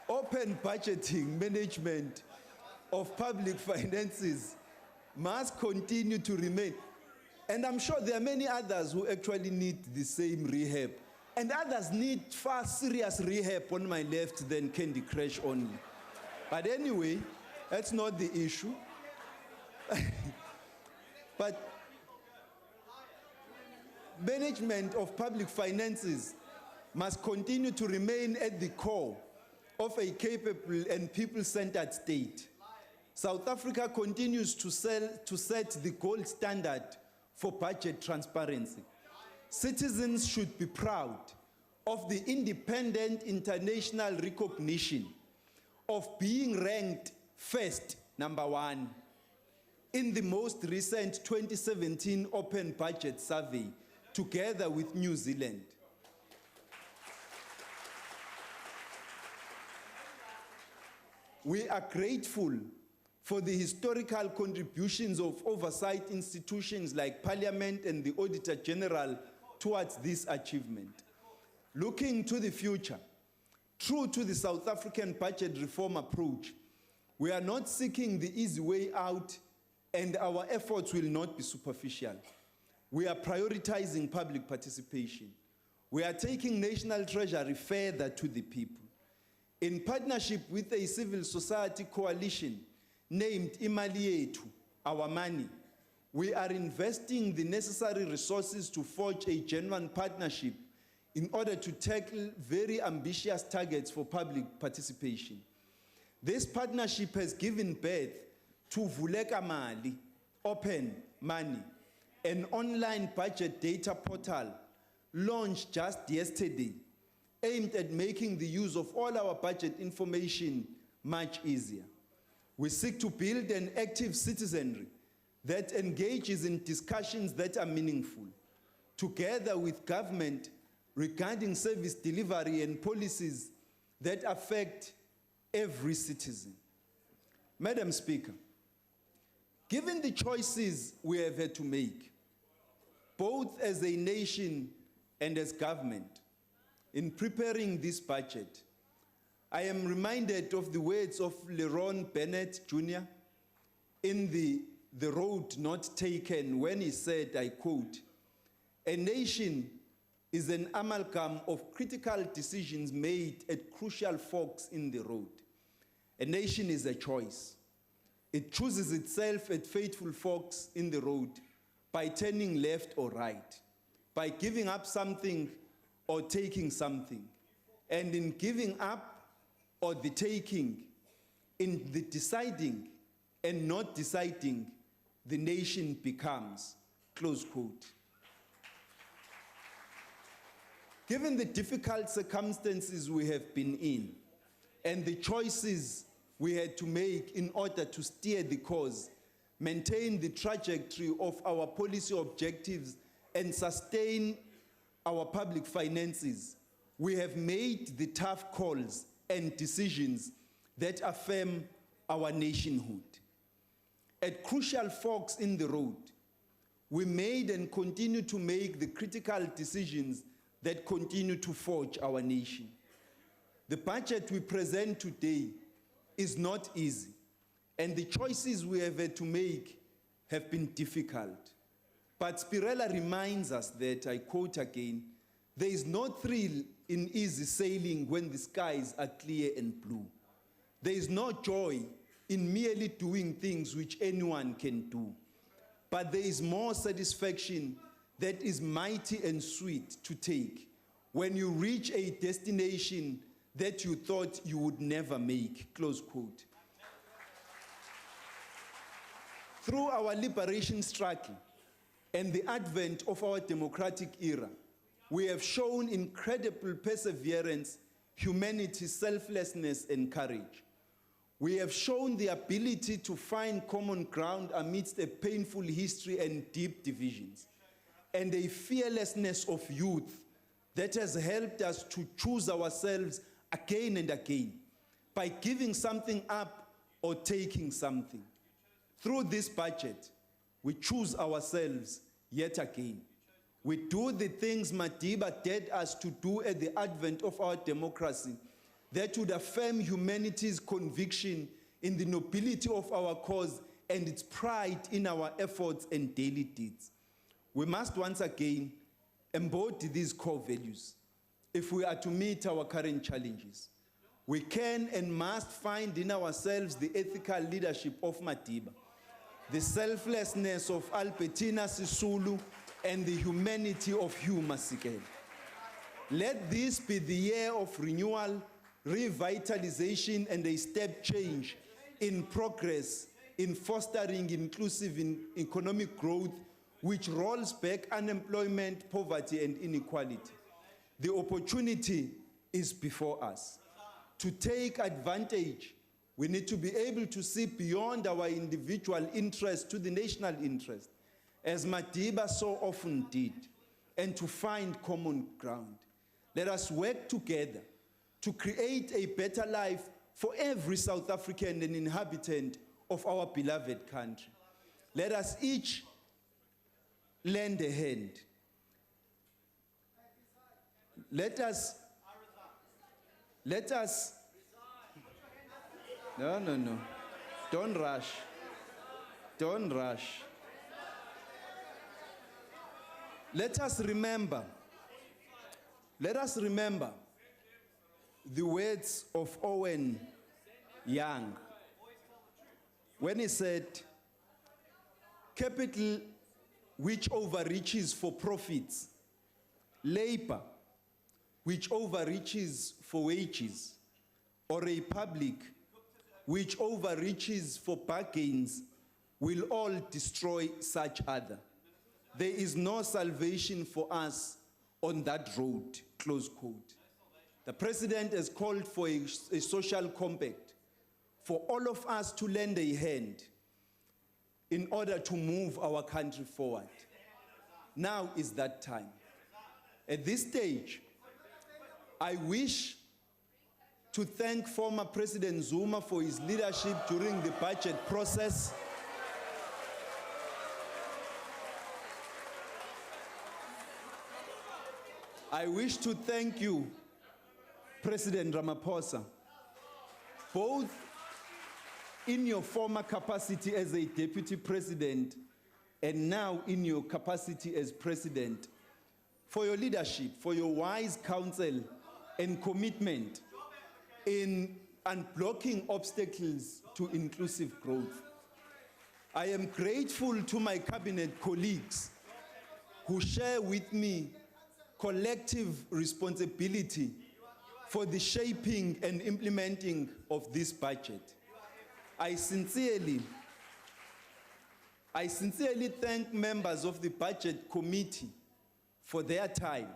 Open budgeting management of public finances must continue to remain. And I'm sure there are many others who actually need the same rehab. And others need far serious rehab on my left than Candy Crush only. But anyway, that's not the issue. But management of public finances must continue to remain at the core of a capable and people-centered state. South Africa continues to set the gold standard for budget transparency. Citizens should be proud of the independent international recognition of being ranked first, #1, in the most recent 2017 Open Budget Survey, together with New Zealand. We are grateful for the historical contributions of oversight institutions like Parliament and the Auditor General towards this achievement. Looking to the future, true to the South African budget reform approach, We are not seeking the easy way out, and our efforts will not be superficial. We are prioritizing public participation. We are taking national treasury further to the people. In partnership with a civil society coalition named Imali Yethu, Our Money, we are investing the necessary resources to forge a genuine partnership in order to tackle very ambitious targets for public participation. This partnership has given birth to Vuleka Mali, Open Money, an online budget data portal launched just yesterday, aimed at making the use of all our budget information much easier. We seek to build an active citizenry that engages in discussions that are meaningful, together with government regarding service delivery and policies that affect every citizen. Madam Speaker, given the choices we have had to make, both as a nation and as government, in preparing this budget, I am reminded of the words of Leron Bennett Jr. in the Road Not Taken, when he said, I quote, "A nation is an amalgam of critical decisions made at crucial forks in the road. A nation is a choice. It chooses itself at fateful forks in the road by turning left or right, by giving up something or taking something. And in giving up or the taking, in the deciding and not deciding, the nation becomes," close quote. Given the difficult circumstances we have been in and the choices we had to make in order to steer the course, maintain the trajectory of our policy objectives, and sustain our public finances, we have made the tough calls and decisions that affirm our nationhood. At crucial forks in the road, we made and continue to make the critical decisions that continue to forge our nation. The budget we present today is not easy, and the choices we have had to make have been difficult. But Spirella reminds us that, I quote again, "There is no thrill in easy sailing when the skies are clear and blue. There is no joy in merely doing things which anyone can do. But there is more satisfaction that is mighty and sweet to take when you reach a destination that you thought you would never make," close quote. Through our liberation struggle and the advent of our democratic era, we have shown incredible perseverance, humanity, selflessness, and courage. We have shown the ability to find common ground amidst a painful history and deep divisions, and a fearlessness of youth that has helped us to choose ourselves again and again by giving something up or taking something. Through this budget, we choose ourselves yet again. We do the things Madiba dared us to do at the advent of our democracy that would affirm humanity's conviction in the nobility of our cause and its pride in our efforts and daily deeds. We must once again embody these core values if we are to meet our current challenges. We can and must find in ourselves the ethical leadership of Madiba, the selflessness of Albertina Sisulu, and the humanity of Hugh Masekela. Let this be the year of renewal, revitalization, and a step change in progress in fostering inclusive economic growth which rolls back unemployment, poverty, and inequality. The opportunity is before us. To take advantage, we need to be able to see beyond our individual interest to the national interest, as Madiba so often did, and to find common ground. Let us work together to create a better life for every South African and inhabitant of our beloved country. Let us each lend a hand. Let us, no. Don't rush. Don't rush. Let us remember the words of Owen Young when he said, capital which overreaches for profits, labor which overreaches for wages, or a public which overreaches for bargains will all destroy such other. There is no salvation for us on that road, close quote. The president has called for a social compact for all of us to lend a hand in order to move our country forward. Now is that time. At this stage, I wish to thank former President Zuma for his leadership during the budget process. I wish to thank you, President Ramaphosa, both in your former capacity as a deputy president and now in your capacity as president, for your leadership, for your wise counsel and commitment in unblocking obstacles to inclusive growth. I am grateful to my cabinet colleagues who share with me collective responsibility for the shaping and implementing of this budget. I sincerely thank members of the Budget Committee for their time,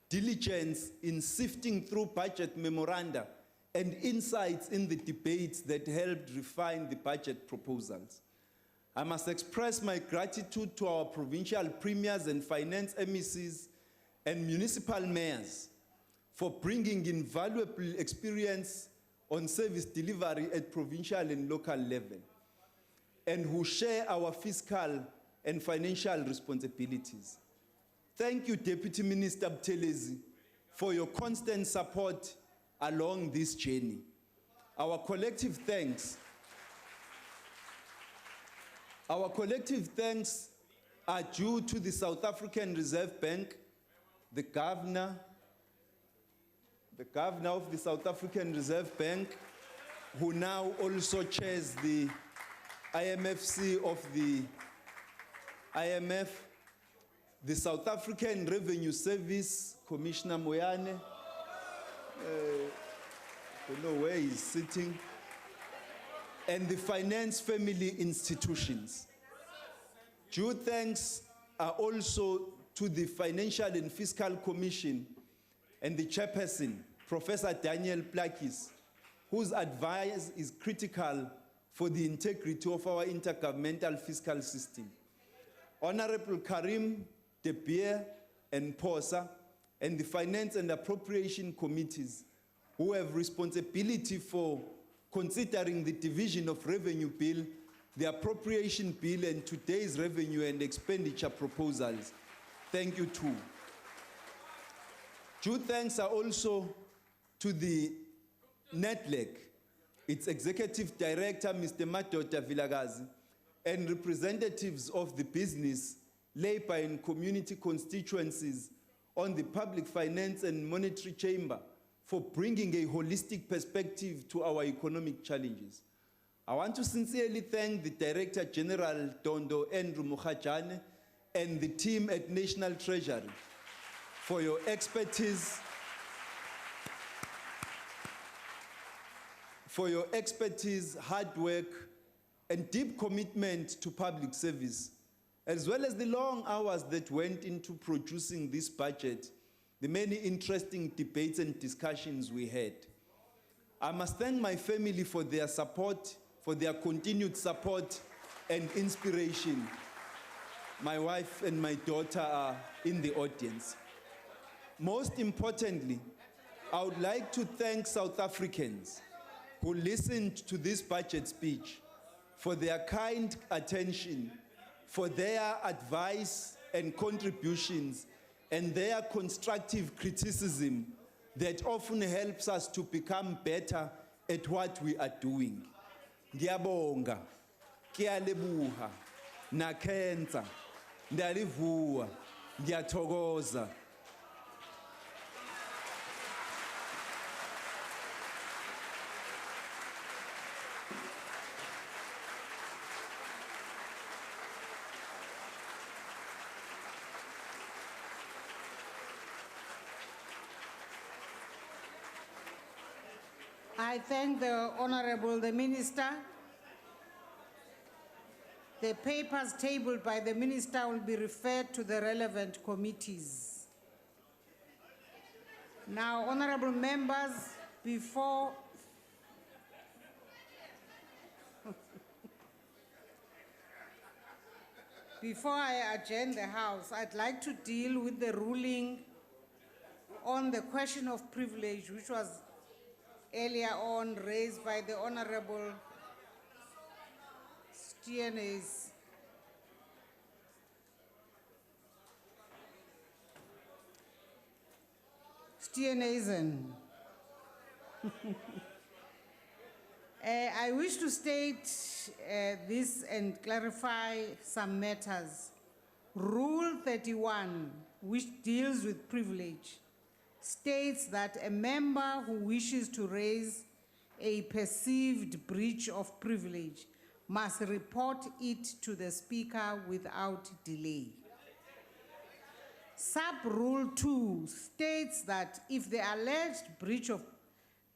diligence in sifting through budget memoranda and insights in the debates that helped refine the budget proposals. I must express my gratitude to our provincial premiers and finance MECs and municipal mayors for bringing invaluable experience on service delivery at provincial and local level, and who share our fiscal and financial responsibilities. Thank you, Deputy Minister Buthelezi, for your constant support along this journey. Our collective thanks are due to the South African Reserve Bank, the governor of the South African Reserve Bank, who now also chairs the IMFC of the IMF, the South African Revenue Service, Commissioner Moyane, I don't know where he's sitting, and the finance family institutions. Due thanks are also to the Financial and Fiscal Commission and the chairperson, Professor Daniel Plakis, whose advice is critical for the integrity of our intergovernmental fiscal system. Honorable Karim, De Beer, and Posa, and the Finance and Appropriation Committees, who have responsibility for considering the division of Revenue Bill, the Appropriation Bill, and today's revenue and expenditure proposals. Thank you too. Due thanks are also to the NETLEC, its Executive Director, Mr. Madoda Vilakazi, and representatives of the business, labor and community constituencies on the Public Finance and Monetary Chamber for bringing a holistic perspective to our economic challenges. I want to sincerely thank the Director General, Dondo Andrew Mukhajane, and the team at National Treasury for your expertise, hard work, and deep commitment to public service, as well as the long hours that went into producing this budget, the many interesting debates and discussions we had. I must thank my family for their support, for their continued support and inspiration. My wife and my daughter are in the audience. Most importantly, I would like to thank South Africans who listened to this budget speech for their kind attention, for their advice and contributions, and their constructive criticism that often helps us to become better at what we are doing. ngiyabonga, kiyalebuha, nakhenza, ndiyalivua, ngiyathokoza. I thank the Honorable the Minister. The papers tabled by the Minister will be referred to the relevant committees. Now, honorable members, before I adjourn the House, I'd like to deal with the ruling on the question of privilege, which was earlier on raised by the Honorable Steenhuisen. I wish to state this and clarify some matters. Rule 31, which deals with privilege, states that a member who wishes to raise a perceived breach of privilege must report it to the Speaker without delay. Sub-Rule 2 states that if the alleged breach of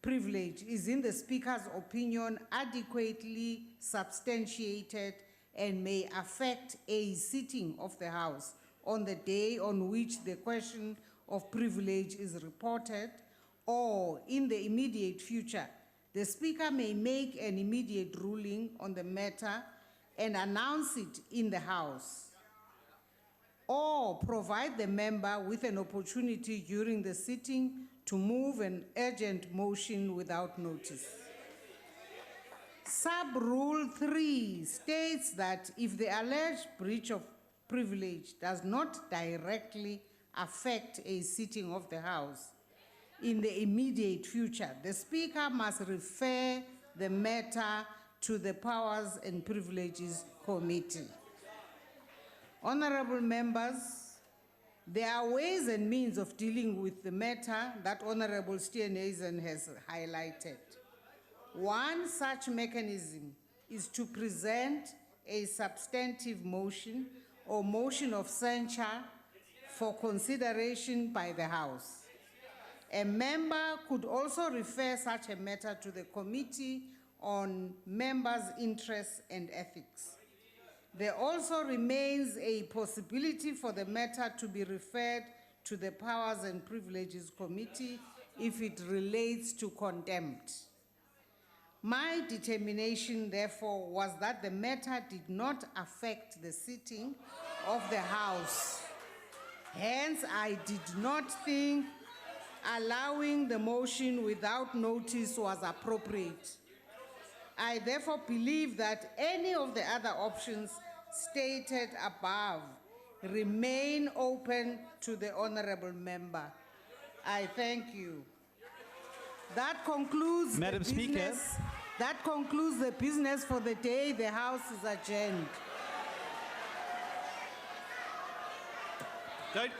privilege is in the Speaker's opinion adequately substantiated and may affect a sitting of the House on the day on which the question of privilege is reported, or in the immediate future, the Speaker may make an immediate ruling on the matter and announce it in the House, or provide the member with an opportunity during the sitting to move an urgent motion without notice. Sub-Rule 3 states that if the alleged breach of privilege does not directly affect a sitting of the House in the immediate future, the Speaker must refer the matter to the Powers and Privileges Committee. Honorable members, there are ways and means of dealing with the matter that Honorable Steenhuisen has highlighted. One such mechanism is to present a substantive motion or motion of censure for consideration by the House. A member could also refer such a matter to the Committee on Members' Interests and Ethics. There also remains a possibility for the matter to be referred to the Powers and Privileges Committee if it relates to contempt. My determination, therefore, was that the matter did not affect the sitting of the House. Hence, I did not think allowing the motion without notice was appropriate. I therefore believe that any of the other options stated above remain open to the honorable member. I thank you. That concludes Madam the Speaker. business. That concludes the business for the day. The House is adjourned. Don't.